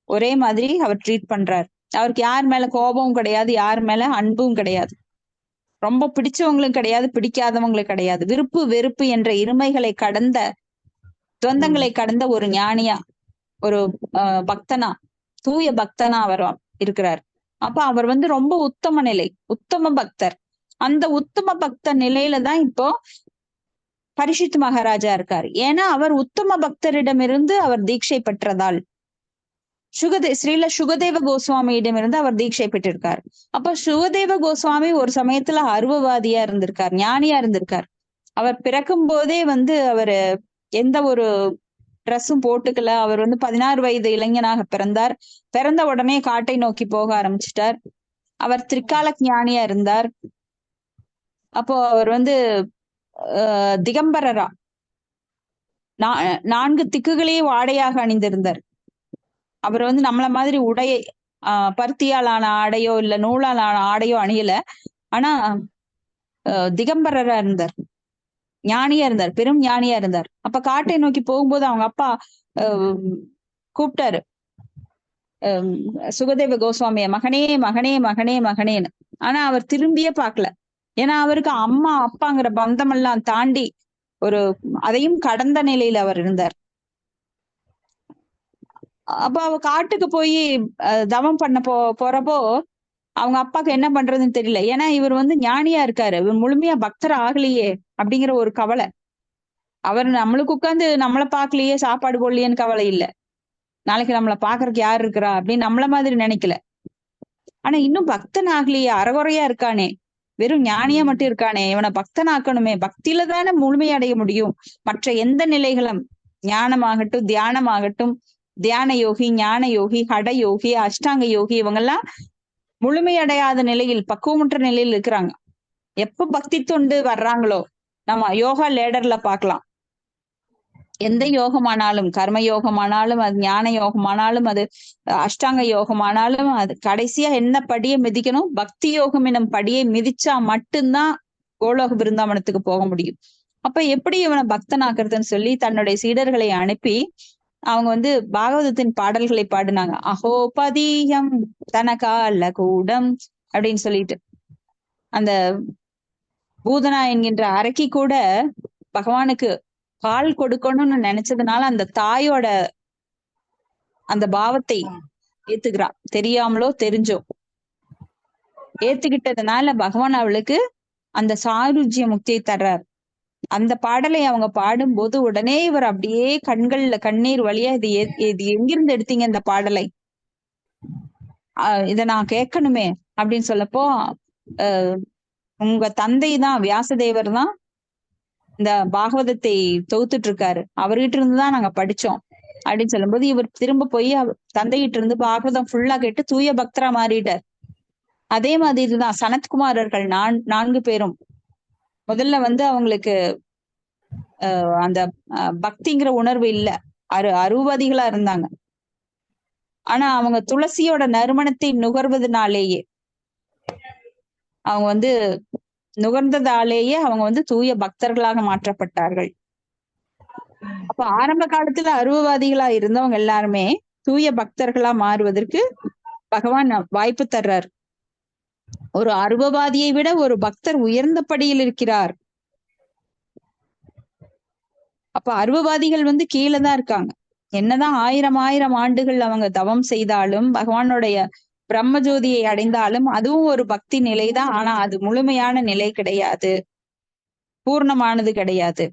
ஒரே மாதிரி அவர் ட்ரீட் பண்றாரு. அவருக்கு யார் மேல கோபமும் கிடையாது, யார் மேல அன்பும் கிடையாது. ரொம்ப பிடிச்சவங்களும் கிடையாது, பிடிக்காதவங்களும் கிடையாது. விருப்பு வெறுப்பு என்ற இருமைகளை கடந்த, துவந்தங்களை கடந்த ஒரு ஞானியா, ஒரு பக்தனா, தூய பக்தனா அவர் இருக்கிறார். அப்ப அவர் வந்து ரொம்ப உத்தம நிலை, உத்தம பக்தர். அந்த உத்தம பக்த நிலையில தான் இப்போ பரீட்சித் மகாராஜா இருக்காரு. ஏன்னா அவர் உத்தம பக்தரிடமிருந்து அவர் தீட்சை பெற்றதால். ஸ்ரீல சுகதேவ கோஸ்வாமியிடமிருந்து அவர் தீட்சை பெற்றிருக்கார். அப்ப சுகதேவ கோஸ்வாமி ஒரு சமயத்துல அருவவாதியா இருந்திருக்கார், ஞானியா இருந்திருக்கார். அவர் பிறக்கும் போதே வந்து அவரு எந்த ஒரு ட்ரெஸ்ஸும் போட்டுக்கல. அவர் வந்து 16 வயது இளைஞனாக பிறந்தார். பிறந்த உடனே காட்டை நோக்கி போக ஆரம்பிச்சிட்டார். அவர் திரிகால ஞானியா இருந்தார். அப்போ அவர் வந்து திகம்பரரா 4 திக்குகளையே வாடையாக அணிந்திருந்தார். அவர் வந்து நம்மள மாதிரி உடையை பருத்தியாலான ஆடையோ இல்ல நூலாலான ஆடையோ அணியல. ஆனா திகம்பரரா இருந்தார், ஞானியா இருந்தார், பெரும் ஞானியா இருந்தார். அப்ப காட்டை நோக்கி போகும்போது அவங்க அப்பா கூப்பிட்டாரு சுகதேவ கோஸ்வாமிய, மகனே மகனே மகனே மகனேன்னு. ஆனா அவர் திரும்பியே பார்க்கல. ஏன்னா அவருக்கு அம்மா அப்பாங்கிற பந்தம் எல்லாம் தாண்டி அதையும் கடந்த நிலையில அவர் இருந்தார். அப்ப அவ காட்டுக்கு போய் தவம் பண்ண போறப்போ அவங்க அப்பாக்கு என்ன பண்றதுன்னு தெரியல. ஏன்னா இவர் வந்து ஞானியா இருக்காரு, இவர் முழுமையா பக்தர் ஆகலையே அப்படிங்கிற ஒரு கவலை. அவர் நம்மளுக்கு உட்கார்ந்து நம்மளை பார்க்கலையே, சாப்பாடு போடலையேன்னு கவலை இல்லை. நாளைக்கு நம்மளை பாக்குறதுக்கு யாரு இருக்கிறா அப்படின்னு நம்மள மாதிரி நினைக்கல. ஆனா இன்னும் பக்தன் ஆகலையே, அறகுறையா இருக்கானே, வெறும் ஞானியா மட்டும் இருக்கானே, இவனை பக்தன் ஆக்கணுமே, பக்தியில தானே முழுமையடைய முடியும். மற்ற எந்த நிலைகளும், ஞானமாகட்டும் தியானமாகட்டும், தியான யோகி, ஞான யோகி, ஹட யோகி, அஷ்டாங்க யோகி, இவங்கெல்லாம் முழுமையடையாத நிலையில், பக்குவமற்ற நிலையில் இருக்கிறாங்க. எப்ப பக்தி தொண்டு வர்றாங்களோ, நம்ம யோகா லேடர்ல பார்க்கலாம். எந்த யோகமானாலும், கர்ம யோகமானாலும், அது ஞான யோகமானாலும், அது அஷ்டாங்க யோகமானாலும், அது கடைசியா என்ன படியை மிதிக்கணும், பக்தி யோகம் எனும் படியை மிதிச்சா மட்டும்தான் கோலோக பிருந்தாவனத்துக்கு போக முடியும். அப்ப எப்படி இவனை பக்தனாக்குறதுன்னு சொல்லி தன்னுடைய சீடர்களை அனுப்பி அவங்க வந்து பாகவதத்தின் பாடல்களை பாடினாங்க. அஹோபதீயம் தனகால கூடம் அப்படின்னு சொல்லிட்டு, அந்த பூதனா என்கின்ற அரக்கி கூட பகவானுக்கு பால் கொடுக்கணும்னு நினைச்சதுனால அந்த தாயோட அந்த பாவத்தை ஏத்துக்கிறா, தெரியாமலோ தெரிஞ்சோ ஏத்துக்கிட்டதுனால பகவான் அவளுக்கு அந்த சாருஜ்ய முக்தியை தர்றார். அந்த பாடலை அவங்க பாடும்போது உடனே இவர் அப்படியே கண்கள்ல கண்ணீர் வழியா, இது எங்கிருந்து எடுத்தீங்க இந்த பாடலை, இத நான் கேட்கணுமே அப்படின்னு சொல்லப்போ, உங்க தந்தை தான், வியாசதேவர் தான் இந்த பாகவதத்தை தொகுத்துட்டு இருக்காரு, அவர்கிட்ட இருந்துதான் நாங்க படிச்சோம் அப்படின்னு சொல்லும்போது இவர் திரும்ப போய் தந்தைகிட்ட இருந்து பாகவதம் ஃபுல்லா கேட்டு தூய பக்தரா மாறிட்டார். அதே மாதிரிதான் சனத்குமாரர்கள் 4 பேரும் முதல்ல வந்து அவங்களுக்கு அந்த பக்திங்கிற உணர்வு இல்ல. அரூபதிகளா இருந்தாங்க. ஆனா அவங்க துளசியோட நறுமணத்தை நுகர்வதனாலேயே அவங்க வந்து நுகர்ந்ததாலேயே அவங்க வந்து தூய பக்தர்களாக மாற்றப்பட்டார்கள். அப்ப ஆரம்ப காலத்துல அருவவாதிகளா இருந்தவங்க எல்லாருமே தூய பக்தர்களா மாறுவதற்கு பகவான் வாய்ப்பு தர்றார். ஒரு அருவவாதியை விட ஒரு பக்தர் உயர்ந்த படியில் இருக்கிறார். அப்ப அருவவாதிகள் வந்து கீழே தான் இருக்காங்க. என்னதான் ஆயிரம் ஆண்டுகள் அவங்க தவம் செய்தாலும், பகவானுடைய பிரம்மஜோதியை அடைந்தாலும் அதுவும் ஒரு பக்தி நிலைதான். ஆனா அது முழுமையான நிலை கிடையாது, பூர்ணமானது கிடையாது.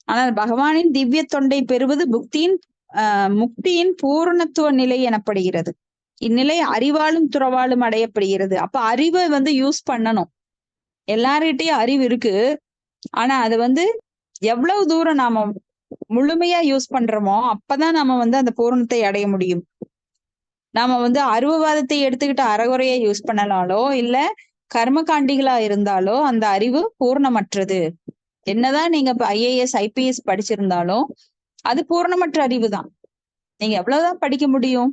ஆனால் பகவானின் திவ்ய தொண்டை பெறுவது முக்தியின் பூரணத்துவ நிலை எனப்படுகிறது. இந்நிலை அறிவாலும் துறவாலும் அடையப்படுகிறது. அப்ப அறிவை வந்து யூஸ் பண்ணணும். எல்லார்கிட்டயும் அறிவு இருக்கு. ஆனா அது வந்து எவ்வளவு தூரம் நாம முழுமையா யூஸ் பண்றோமோ அப்பதான் நம்ம வந்து அந்த பூரணத்தை அடைய முடியும். நாம வந்து அருவவாதத்தை எடுத்துக்கிட்டு அறகுறையா யூஸ் பண்ணலாலோ இல்ல கர்மகாண்டிகளா இருந்தாலோ அந்த அறிவு பூர்ணமற்றது. என்னதான் நீங்க இப்ப IAS IPS படிச்சிருந்தாலும் அது பூர்ணமற்ற அறிவு தான். நீங்க எவ்வளவுதான் படிக்க முடியும்?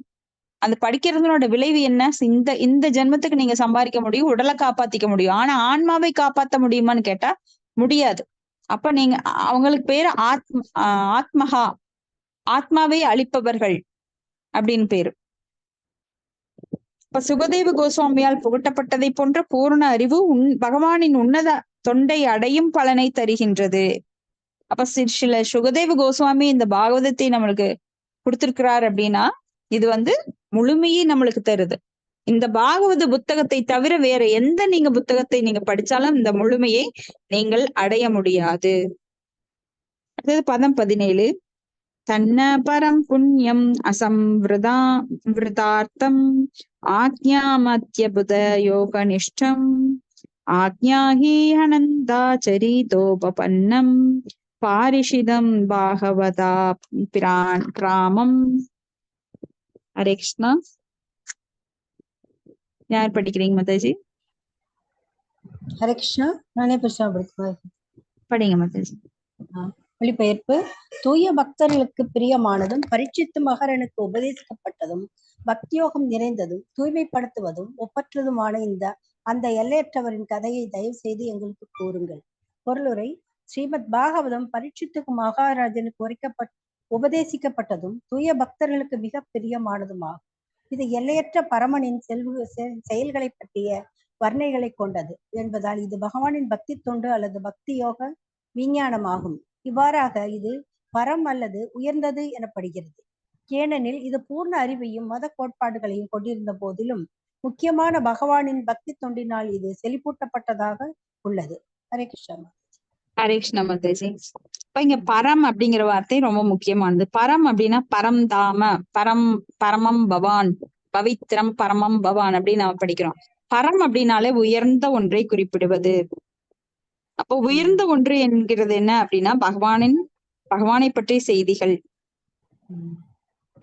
அந்த படிக்கிறதுனோட விளைவு என்ன? இந்த ஜென்மத்துக்கு நீங்க சம்பாதிக்க முடியும், உடலை காப்பாத்திக்க முடியும். ஆனா ஆன்மாவை காப்பாத்த முடியுமான்னு கேட்டா முடியாது. அப்ப நீங்க அவங்களுக்கு பேரு ஆத்மஹா, ஆத்மாவை அழிப்பவர்கள் அப்படின்னு பேரு. இப்ப சுகதேவ கோஸ்வாமியால் புகட்டப்பட்டதை போன்ற பூர்ண அறிவு பகவானின் உன்னத தொண்டை அடையும் பலனை தருகின்றது. அப்ப சில சுகதேவ கோஸ்வாமி இந்த பாகவதத்தை நம்மளுக்கு கொடுத்திருக்கிறார் அப்படின்னா இது வந்து முழுமையை நம்மளுக்கு தருது. இந்த பாகவத புத்தகத்தை தவிர வேற எந்த நீங்க புத்தகத்தை நீங்க படிச்சாலும் இந்த முழுமையை நீங்கள் அடைய முடியாது. அடுத்தது பதம் 17. தன்ன பரம் புண்ணியம் விருதார்த்தம் ஆக்ஞாமத்யபுத யோகனிஷ்டம் ஆக்ஞாஹி அனந்தாச்சரிதோபபன்னம் பாரிஷிதம் பாகவதா பிராமம். ஹரே கிருஷ்ணா. யார் படிக்கிறீங்க மாதாஜி? ஹரே கிருஷ்ணா. நானே படிங்க மாதாஜி. மொழிபெயர்ப்பு. தூய பக்தர்களுக்கு பிரியமானதும் பரீட்சித்து மகரனுக்கு உபதேசிக்கப்பட்டதும் பக்தியோகம் நிறைந்ததும் தூய்மைப்படுத்துவதும் ஒப்பற்றதுமான அந்த எல்லையற்றவரின் கதையை தயவு செய்து எங்களுக்கு கூறுங்கள். பொருளுரை. ஸ்ரீமத் பாகவதம் பரீட்சித்துக்கு மகாராஜனுக்கு உபதேசிக்கப்பட்டதும் தூய பக்தர்களுக்கு மிக பிரியமானதுமாகும். இது எல்லையற்ற பரமனின் செயல்களை பற்றிய வர்ணைகளை கொண்டது என்பதால் இது பகவானின் பக்தி தொண்டு அல்லது பக்தி யோக விஞ்ஞானமாகும். இவ்வாறாக இது பரம் அல்லது உயர்ந்தது எனப்படுகிறது. ஏனெனில் இது பூர்ண அறிவையும் மத கோட்பாடுகளையும் கொண்டிருந்த போதிலும் முக்கியமான பகவானின் பக்தி தொண்டினால் இது செழிப்பூட்டப்பட்டதாக உள்ளது. ஹரே கிருஷ்ணா. ஹரே கிருஷ்ணா மாதாஜி. இப்ப இங்க பரம் அப்படிங்கிற வார்த்தை ரொம்ப முக்கியமானது. பரம் அப்படின்னா பரம் தாம, பரமம் பவான், பவித்ரம் பரமம் பவான் அப்படின்னு நாம படிக்கிறோம். பரம் அப்படின்னாலே உயர்ந்த ஒன்றை குறிப்பிடுவது. அப்போ உயர்ந்த ஒன்று என்கிறது என்ன அப்படின்னா பகவானை பற்றிய செய்திகள்.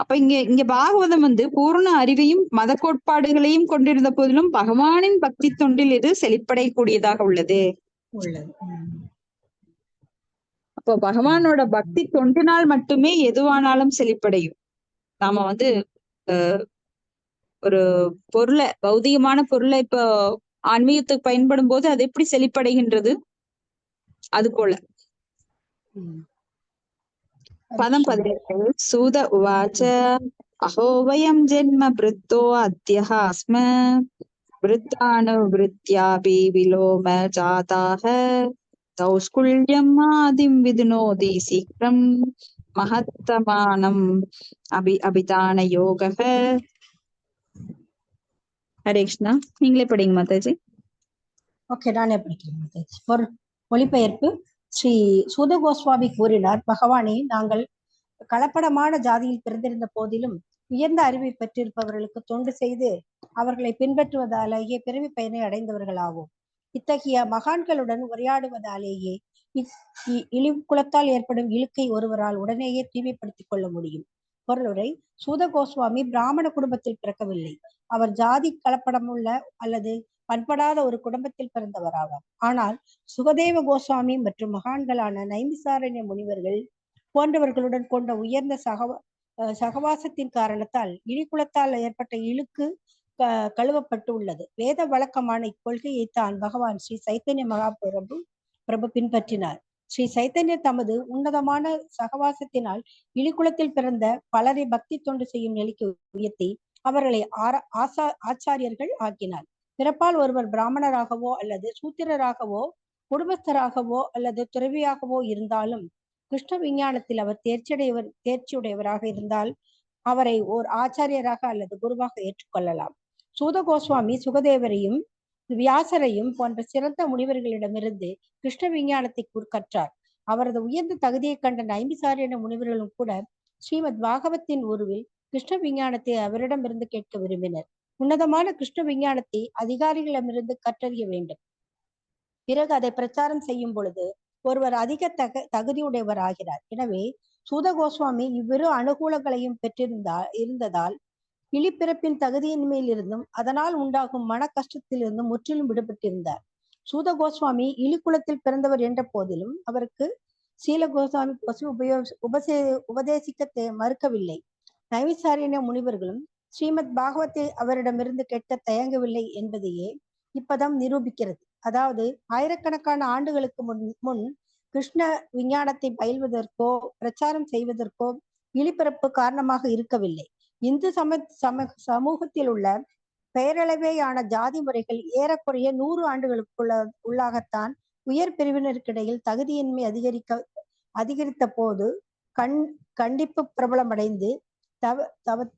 அப்ப இங்க பாகவதம் வந்து பூர்ண அறிவையும் மத கோட்பாடுகளையும் கொண்டிருந்த போதிலும் பகவானின் பக்தி தொண்டில் இது செழிப்படையக்கூடியதாக உள்ளது. அப்போ பகவானோட பக்தி தொண்டினால் மட்டுமே எதுவானாலும் செழிப்படையும். நாம வந்து ஒரு பொருளை, பௌதிகமான பொருளை இப்போ ஆன்மீகத்துக்கு பயன்படும் போது அது எப்படி செழிப்படைகின்றது? அது போல. பதம் 18. சூத உவாச்ச அஹோ வயம் ஜென்ம பிருத்தோ அத்யஹ அஸ்ம விருத்தானுவிருத்யாபி விலோம ஜாதாக தௌஸ்குல்யம் ஆதிம் விதுனோதி சீக்கிரம் மகத்தமானம் அபிதான யோகः. ஹரே கிருஷ்ணா. நீங்களே படிங்க மாதாஜி. ஓகே, நானே படிக்கிறேன் மாதாஜி. மொழிபெயர்ப்பு. ஸ்ரீ சூத கோஸ்வாமி கூறினார், பகவானே, நாங்கள் கலப்படமான ஜாதியில் பிறந்திருந்த போதிலும் உயர்ந்த அறிவை பெற்றிருப்பவர்களுக்கு தொண்டு செய்து அவர்களை பின்பற்றுவதாலேயே பிறவி பயனை அடைந்தவர்களாகும். இத்தகைய மகான்களுடன் உரையாடுவதாலேயே குலத்தால் ஏற்படும் இழுக்கை ஒருவரால் உடனேயே தூய்மைப்படுத்திக் கொள்ள முடியும். பொருளுரை. சூத கோஸ்வாமி பிராமண குடும்பத்தில் பிறக்கவில்லை. அவர் ஜாதி கலப்படமுள்ள அல்லது பண்படாத ஒரு குடும்பத்தில் பிறந்தவர் ஆவார். ஆனால் சுகதேவ கோஸ்வாமி மற்றும் மகான்களான நைமிசாரண்ய முனிவர்கள் போன்றவர்களுடன் கொண்ட உயர்ந்த சகவாசத்தின் காரணத்தால் இழிகுலத்தால் ஏற்பட்ட இழுக்கு கழுவப்பட்டு உள்ளது. வேத வழக்கமான இக்கொள்கையை தான் பகவான் ஸ்ரீ சைத்தன்ய மகாபிரபு பின்பற்றினார். ஸ்ரீ சைத்தன்ய தமது உன்னதமான சகவாசத்தினால் இழிகுலத்தில் பிறந்த பலரை பக்தி தொண்டு செய்யும் நிலைக்கு உயர்த்தி அவர்களை ஆச்சாரியர்கள் ஆக்கினார். பிறப்பால் ஒருவர் பிராமணராகவோ அல்லது சூத்திரராகவோ குடும்பஸ்தராகவோ அல்லது துறவியாகவோ இருந்தாலும் கிருஷ்ண விஞ்ஞானத்தில் அவர் தேர்ச்சியுடையவராக இருந்தால் அவரை ஓர் ஆச்சாரியராக அல்லது குருவாக ஏற்றுக்கொள்ளலாம். சூத கோஸ்வாமி சுகதேவரையும் வியாசரையும் போன்ற சிறந்த முனிவர்களிடமிருந்து கிருஷ்ண விஞ்ஞானத்தை கற்றார். அவரது உயர்ந்த தகுதியை கண்ட நைமிசாரண்ய முனிவர்களும் கூட ஸ்ரீமத் பாகவத்தின் உருவில் கிருஷ்ண விஞ்ஞானத்தை அவரிடமிருந்து கேட்க விரும்பினர். உன்னதமான கிருஷ்ண விஞ்ஞானத்தை அதிகாரிகளிடமிருந்து கற்றறிய வேண்டும். பிறகு அதை பிரச்சாரம் செய்யும் பொழுது ஒருவர் அதிக தகுதியுடையவர் ஆகிறார். எனவே சூத கோஸ்வாமி இவ்விரு அனுகூலங்களையும் இருந்ததால் இழிப்பிறப்பின் தகுதியின்மையில் இருந்தும் அதனால் உண்டாகும் மன கஷ்டத்திலிருந்தும் முற்றிலும் விடுபட்டிருந்தார். சூத கோஸ்வாமி இழிக்குலத்தில் பிறந்தவர் என்ற போதிலும் அவருக்கு சீல கோஸ்வாமி உபதேசிக்க மறுக்கவில்லை. நைமிசாரண்ய முனிவர்களும் ஸ்ரீமத் பாகவத்தை அவரிடமிருந்து கேட்க தயங்கவில்லை என்பதையே இப்பதம் நிரூபிக்கிறது. அதாவது ஆயிரக்கணக்கான ஆண்டுகளுக்கு முன் கிருஷ்ண விஞ்ஞானத்தை பயில்வதற்கோ பிரச்சாரம் செய்வதற்கோ இழிப்பிறப்பு காரணமாக இருக்கவில்லை. இந்து சமூகத்தில் உள்ள பெயரளவேயான ஜாதி முறைகள் ஏறக்குறைய 100 ஆண்டுகளுக்குள்ளாகத்தான் உயர் பிரிவினருக்கிடையில் தகுதியின்மை அதிகரித்த போது கண்டிப்பு பிரபலமடைந்து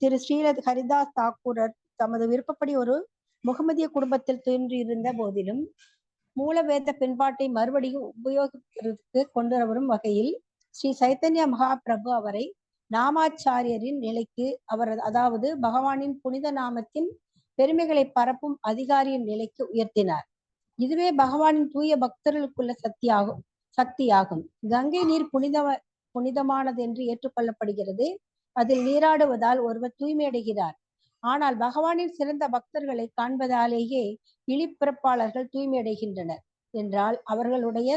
திரு ஸ்ரீல ஹரிதாஸ் தாக்கூரர் தமது விருப்பப்படி ஒரு முகமதிய குடும்பத்தில் தோன்றியிருந்த போதிலும் மூலவேத பின்பாட்டை மறுபடியும் உபயோகிப்பதற்கு கொண்டு வரும் வகையில் ஸ்ரீ சைத்தன்ய மகாபிரபு அவரை நாமாச்சாரியரின் நிலைக்கு அதாவது பகவானின் புனித நாமத்தின் பெருமைகளை பரப்பும் அதிகாரியின் நிலைக்கு உயர்த்தினார். இதுவே பகவானின் தூய பக்தர்களுக்குள்ள சக்தியாகும். கங்கை நீர் புனிதமானது என்று ஏற்றுக்கொள்ளப்படுகிறது. அதில் நீராடுவதால் ஒருவர் தூய்மையடைகிறார். ஆனால் பகவானின் சிறந்த பக்தர்களை காண்பதாலேயே இழிப்பிறப்பாளர்கள் தூய்மையடைகின்றனர் என்றால் அவர்களுடைய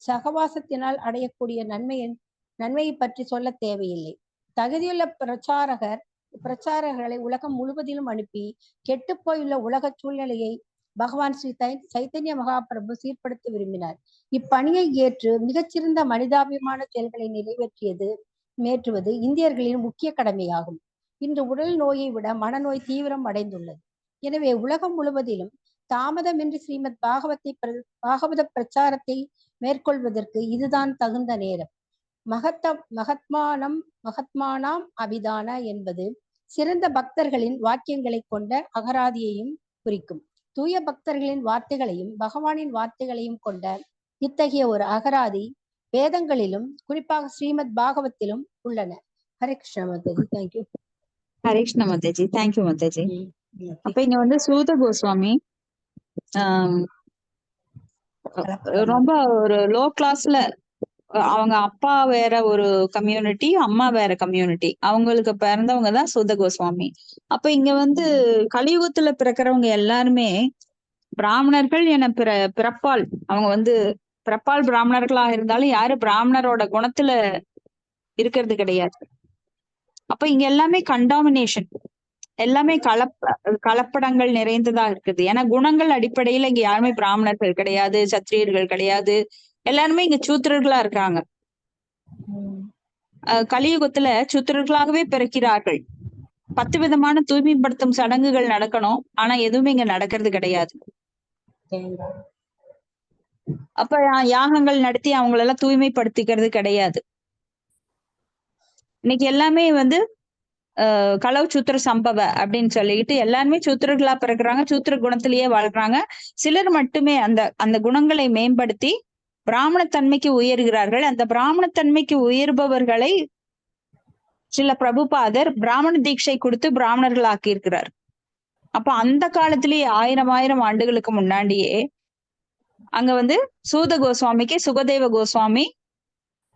சகவாசத்தினால் அடையக்கூடிய நன்மையை பற்றி சொல்ல தேவையில்லை. தகுதியுள்ள பிரச்சாரகர்களை உலகம் முழுவதிலும் அனுப்பி கெட்டுப்போயுள்ள உலக சூழ்நிலையை பகவான் ஸ்ரீ சைத்தன்ய மகாபிரபு சீர்படுத்த விரும்பினார். இப்பணியை ஏற்று மிகச்சிறந்த மனிதாபிமான செயல்களை மேற்றுவது இந்தியர்களின் முக்கிய கடமையாகும். இன்று உடல் நோயை விட மனநோய் தீவிரம் அடைந்துள்ளது. எனவே உலகம் முழுவதிலும் தாமதமின்றி ஸ்ரீமத் பாகவத பிரச்சாரத்தை மேற்கொள்வதற்கு இதுதான் தகுந்த நேரம். மகத்மானாம் அபிதான என்பது சிறந்த பக்தர்களின் வாக்கியங்களை கொண்ட அகராதியையும் குறிக்கும். தூய பக்தர்களின் வார்த்தைகளையும் பகவானின் வார்த்தைகளையும் கொண்ட இத்தகைய ஒரு அகராதி வேதங்களிலும் குறிப்பாக ஸ்ரீமத் பாகவத்திலும் உள்ளன. ஹரே கிருஷ்ண மாதாஜி, தேங்க்யூ. ஹரே கிருஷ்ண மாதாஜி, தேங்க்யூ மாதாஜி. அப்ப இங்க வந்து சூத கோஸ்வாமி ரொம்ப ஒரு லோ கிளாஸ்ல, அவங்க அப்பா வேற ஒரு கம்யூனிட்டி, அம்மா வேற கம்யூனிட்டி, அவங்களுக்கு பிறந்தவங்க தான் சூத கோஸ்வாமி. அப்ப இங்க வந்து கலியுகத்துல பிறக்கிறவங்க எல்லாருமே பிராமணர்கள் என பிறப்பால் அவங்க வந்து பிறப்பால் பிராமணர்களாக இருந்தாலும் யாரும் பிராமணரோட குணத்துல இருக்கிறது கிடையாது. அப்ப இங்க எல்லாமே கண்டாமினேஷன், எல்லாமே கலப்படங்கள் நிறைந்ததா இருக்குது. ஏன்னா குணங்கள் அடிப்படையில இங்க யாருமே பிராமணர்கள் கிடையாது, சத்திரியர்கள் கிடையாது, எல்லாருமே இங்க சூத்திரர்களா இருக்காங்க. கலியுகத்துல சூத்திரர்களாகவே பிறக்கிறார்கள். 10 விதமான தூய்மைப்படுத்தும் சடங்குகள் நடக்கணும், ஆனா எதுவுமே இங்க நடக்கிறது கிடையாது. அப்ப யாகங்கள் நடத்தி அவங்களெல்லாம் தூய்மைப்படுத்திக்கிறது கிடையாது. இன்னைக்கு எல்லாமே வந்து களவு சூத்திர சம்பவ அப்படின்னு சொல்லிட்டு எல்லாருமே சூத்திரர்களா பிறக்கிறாங்க, சூத்திர குணத்திலேயே வாழ்றாங்க. சிலர் மட்டுமே அந்த குணங்களை மேம்படுத்தி பிராமணத்தன்மைக்கு உயர்கிறார்கள். அந்த பிராமணத்தன்மைக்கு உயர்பவர்களை சில பிரபுபாதர் பிராமண தீட்சை கொடுத்து பிராமணர்கள் ஆக்கியிருக்கிறார். அப்ப அந்த காலத்திலேயே 1000 ஆண்டுகளுக்கு முன்னாடியே அங்க வந்து சூத கோஸ்வாமிக்கு சுகதேவ கோஸ்வாமி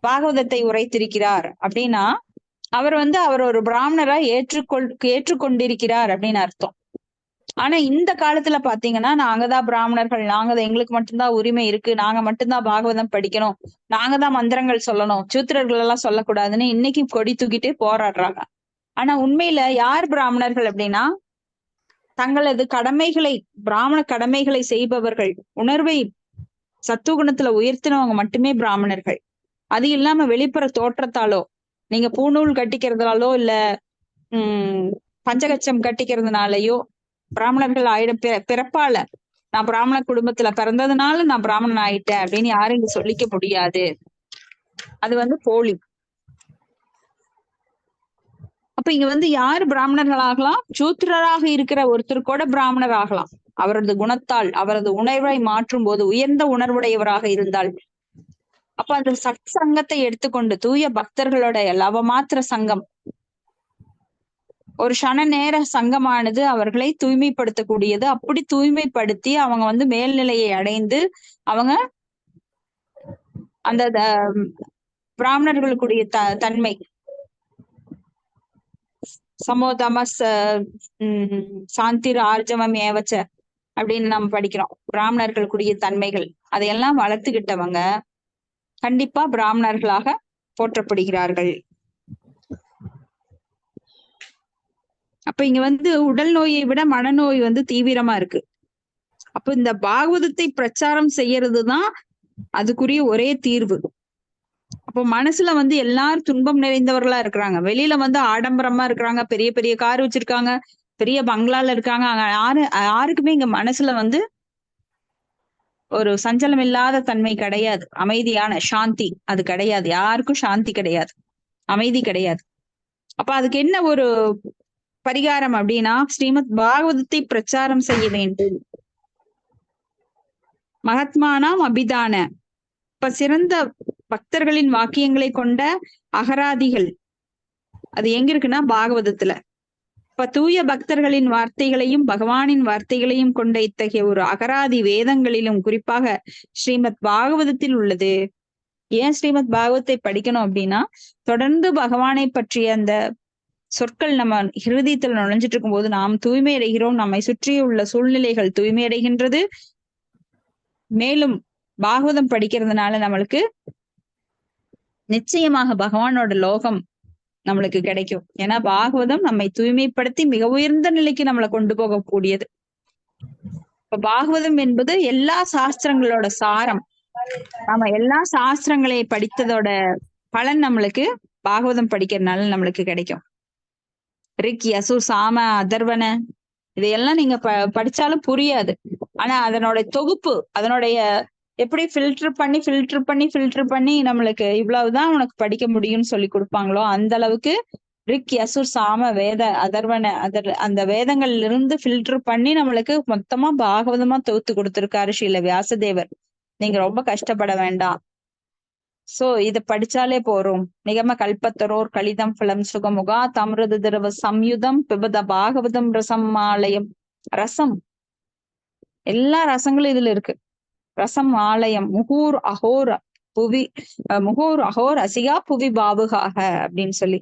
பாகவதத்தை உரைத்திருக்கிறார் அப்படின்னா அவர் ஒரு பிராமணரா ஏற்றுக்கொண்டிருக்கிறார் அப்படின்னு அர்த்தம். ஆனா இந்த காலத்துல பாத்தீங்கன்னா நாங்கதான் பிராமணர்கள், நாங்கதான், எங்களுக்கு மட்டும்தான் உரிமை இருக்கு, நாங்க மட்டும்தான் பாகவதம் படிக்கணும், நாங்க தான் மந்திரங்கள் சொல்லணும், சூத்திரர்கள் எல்லாம் சொல்லக்கூடாதுன்னு இன்னைக்கு கொடி தூக்கிட்டே போராடுறாங்க. ஆனா உண்மையில யார் பிராமணர்கள் அப்படின்னா தங்களது கடமைகளை, பிராமண கடமைகளை செய்பவர்கள், உணர்வை சத்துவகுணத்துல உயர்த்தினவங்க மட்டுமே பிராமணர்கள். அது இல்லாம வெளிப்புற தோற்றத்தாலோ, நீங்க பூநூல் கட்டிக்கிறதுனாலோ இல்ல பஞ்சகச்சம் கட்டிக்கிறதுனாலயோ பிராமணர்கள் பிறப்பால நான் பிராமண குடும்பத்துல பிறந்ததுனால நான் பிராமணன் ஆயிட்டேன் அப்படின்னு யாரும் இங்க சொல்லிக்க முடியாது. அது போலி. அப்ப இங்க யாரு பிராமணர்கள் ஆகலாம்? சூத்திரராக இருக்கிற ஒருத்தர் கூட பிராமணர் ஆகலாம். அவரது குணத்தால், அவரது உணர்வை மாற்றும் போது, உயர்ந்த உணர்வுடையவராக இருந்தால். அப்ப அந்த சத் சங்கத்தை எடுத்துக்கொண்டு தூய பக்தர்களோட லவமாத்திர சங்கம், ஒரு க்ஷண நேர சங்கமானது அவர்களை தூய்மைப்படுத்தக்கூடியது. அப்படி தூய்மைப்படுத்தி அவங்க மேல்நிலையை அடைந்து அவங்க அந்த பிராமணர்களுக்குரிய தன்மை சமோதமஸ் சாந்திர் ஆர்ஜவம் ஏவச்ச அப்படின்னு நம்ம படிக்கிறோம். பிராமணர்களுக்குரிய தன்மைகள் அதையெல்லாம் வளர்த்துக்கிட்டவங்க கண்டிப்பா பிராமணர்களாக போற்றப்படுகிறார்கள். அப்ப இங்க உடல் நோயை விட மனநோய் தீவிரமா இருக்கு. அப்ப இந்த பாகவதத்தை பிரச்சாரம் செய்யறதுதான் அதுக்குரிய ஒரே தீர்வு. அப்போ மனசுல எல்லாரும் துன்பம் நிறைந்தவர்களா இருக்கிறாங்க. வெளியில ஆடம்பரமா இருக்கிறாங்க, பெரிய பெரிய கார் வச்சிருக்காங்க, பெரிய பங்களால இருக்காங்க. யாருக்குமே இங்க மனசுல ஒரு சஞ்சலம் இல்லாத தன்மை கிடையாது. அமைதியான சாந்தி அது கிடையாது. யாருக்கும் சாந்தி கிடையாது, அமைதி கிடையாது. அப்ப அதுக்கு என்ன ஒரு பரிகாரம் அப்படின்னா, ஸ்ரீமத் பாகவதத்தை பிரச்சாரம் செய்ய வேண்டும். மகாத்மானாம் அபிதான, இப்ப சிறந்த பக்தர்களின் வாக்கியங்களை கொண்ட அகராதிகள் அது எங்க இருக்குன்னா பாகவதத்துல. இப்ப தூய பக்தர்களின் வார்த்தைகளையும் பகவானின் வார்த்தைகளையும் கொண்ட இத்தகைய ஒரு அகராதி வேதங்களிலும் குறிப்பாக ஸ்ரீமத் பாகவதத்தில் உள்ளது. ஏன் ஸ்ரீமத் பாகவத்தை படிக்கணும் அப்படின்னா, தொடர்ந்து பகவானை பற்றிய அந்த சொற்கள் நம்ம ஹிருதயத்தில் நுழைஞ்சிட்டு இருக்கும் போது நாம் தூய்மை அடைகிறோம், நம்மை சுற்றியுள்ள சூழ்நிலைகள் தூய்மை அடைகின்றது. மேலும் பாகவதம் படிக்கிறதுனால நம்மளுக்கு நிச்சயமாக பகவானோட லோகம் நம்மளுக்கு கிடைக்கும். ஏன்னா பாகவதம் நம்மை தூய்மைப்படுத்தி மிக உயர்ந்த நிலைக்கு நம்மளை கொண்டு போகக்கூடியது. இப்ப பாகவதம் என்பது எல்லா சாஸ்திரங்களோட சாரம். நம்ம எல்லா சாஸ்திரங்களை படித்ததோட பலன் நம்மளுக்கு பாகவதம் படிக்கிறதுனால நம்மளுக்கு கிடைக்கும். ரிக், யசு, சாம, அதர்வன இதையெல்லாம் நீங்க படிச்சாலும் புரியாது. ஆனா அதனோட தொகுப்பு, அதனுடைய எப்படி ஃபில்டர் பண்ணி நம்மளுக்கு இவ்வளவுதான் உனக்கு படிக்க முடியும்னு சொல்லி கொடுப்பாங்களோ அந்த அளவுக்கு ரிக், யசுர், சாம, வேத, அதர்வன அந்த வேதங்கள்ல இருந்து ஃபில்டர் பண்ணி நம்மளுக்கு மொத்தமா பாகவதமா தொகுத்து கொடுத்திருக்காரு ஸ்ரீல வியாசதேவர். நீங்க ரொம்ப கஷ்டப்பட வேண்டாம். சோ இத படிச்சாலே போறோம். நிகம கல்பத்தரோர் கலிதம் பலம் சுகமுகா தம்ருத திரவ சம்யுதம் பிபத பாகவதம் ரசம் ஆலயம். ரசம், எல்லா ரசங்களும் இதுல இருக்கு. ரசம் ஆலயம் முகூர் அகோர புவி, முகூர் அகோர் அசிகா புவி பாபுகாக அப்படின்னு சொல்லி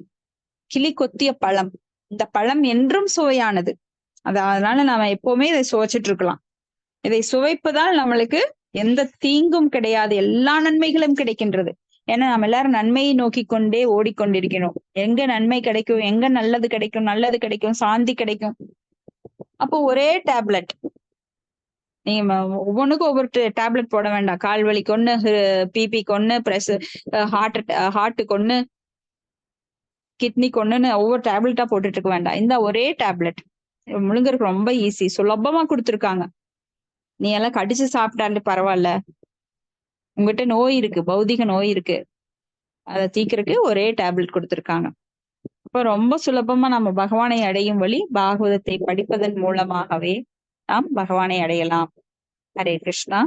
கிளி கொத்திய பழம். இந்த பழம் என்றும் சுவையானது. அதனால நாம எப்பவுமே இதை சுவைச்சிட்டு இருக்கலாம். இதை சுவைப்பதால் நம்மளுக்கு எந்த தீங்கும் கிடையாது, எல்லா நன்மைகளும் கிடைக்கின்றது. ஏன்னா நம்ம எல்லாரும் நன்மையை நோக்கி கொண்டே ஓடிக்கொண்டிருக்கிறோம். எங்க நன்மை கிடைக்கும், எங்க நல்லது கிடைக்கும், சாந்தி கிடைக்கும். அப்போ ஒரே டேப்லெட், நீங்க ஒவ்வொன்றுக்கும் ஒவ்வொரு டேப்லெட் போட வேண்டாம். கால் வலிக்கு ஒண்ணு, பிபிக்கு ஒண்ணு, ஹார்ட்டுக்கு ஒண்ணு, கிட்னிக்கு ஒண்ணுன்னு ஒவ்வொரு டேப்லெட்டா போட்டுட்டு இருக்க வேண்டாம். இந்த ஒரே டேப்லெட் முழுங்கறதுக்கு ரொம்ப ஈஸி, சுலபமா கொடுத்துருக்காங்க. நீ எல்லாம் கடிச்சு சாப்பிட்டாலே பரவாயில்ல. உங்ககிட்ட நோய் இருக்கு, பௌதிக நோய் இருக்கு, அதை தீக்கிறதுக்கு ஒரே டேப்லெட் கொடுத்துருக்காங்க. அப்ப ரொம்ப சுலபமா நம்ம பகவானை அடையும் வழி பாகவதத்தை படிப்பதன் மூலமாகவே நாம் பகவானை அடையலாம். ஹரே கிருஷ்ணா.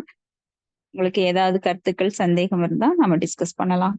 உங்களுக்கு ஏதாவது கருத்துக்கள், சந்தேகம் இருந்தா நம்ம டிஸ்கஸ் பண்ணலாம்.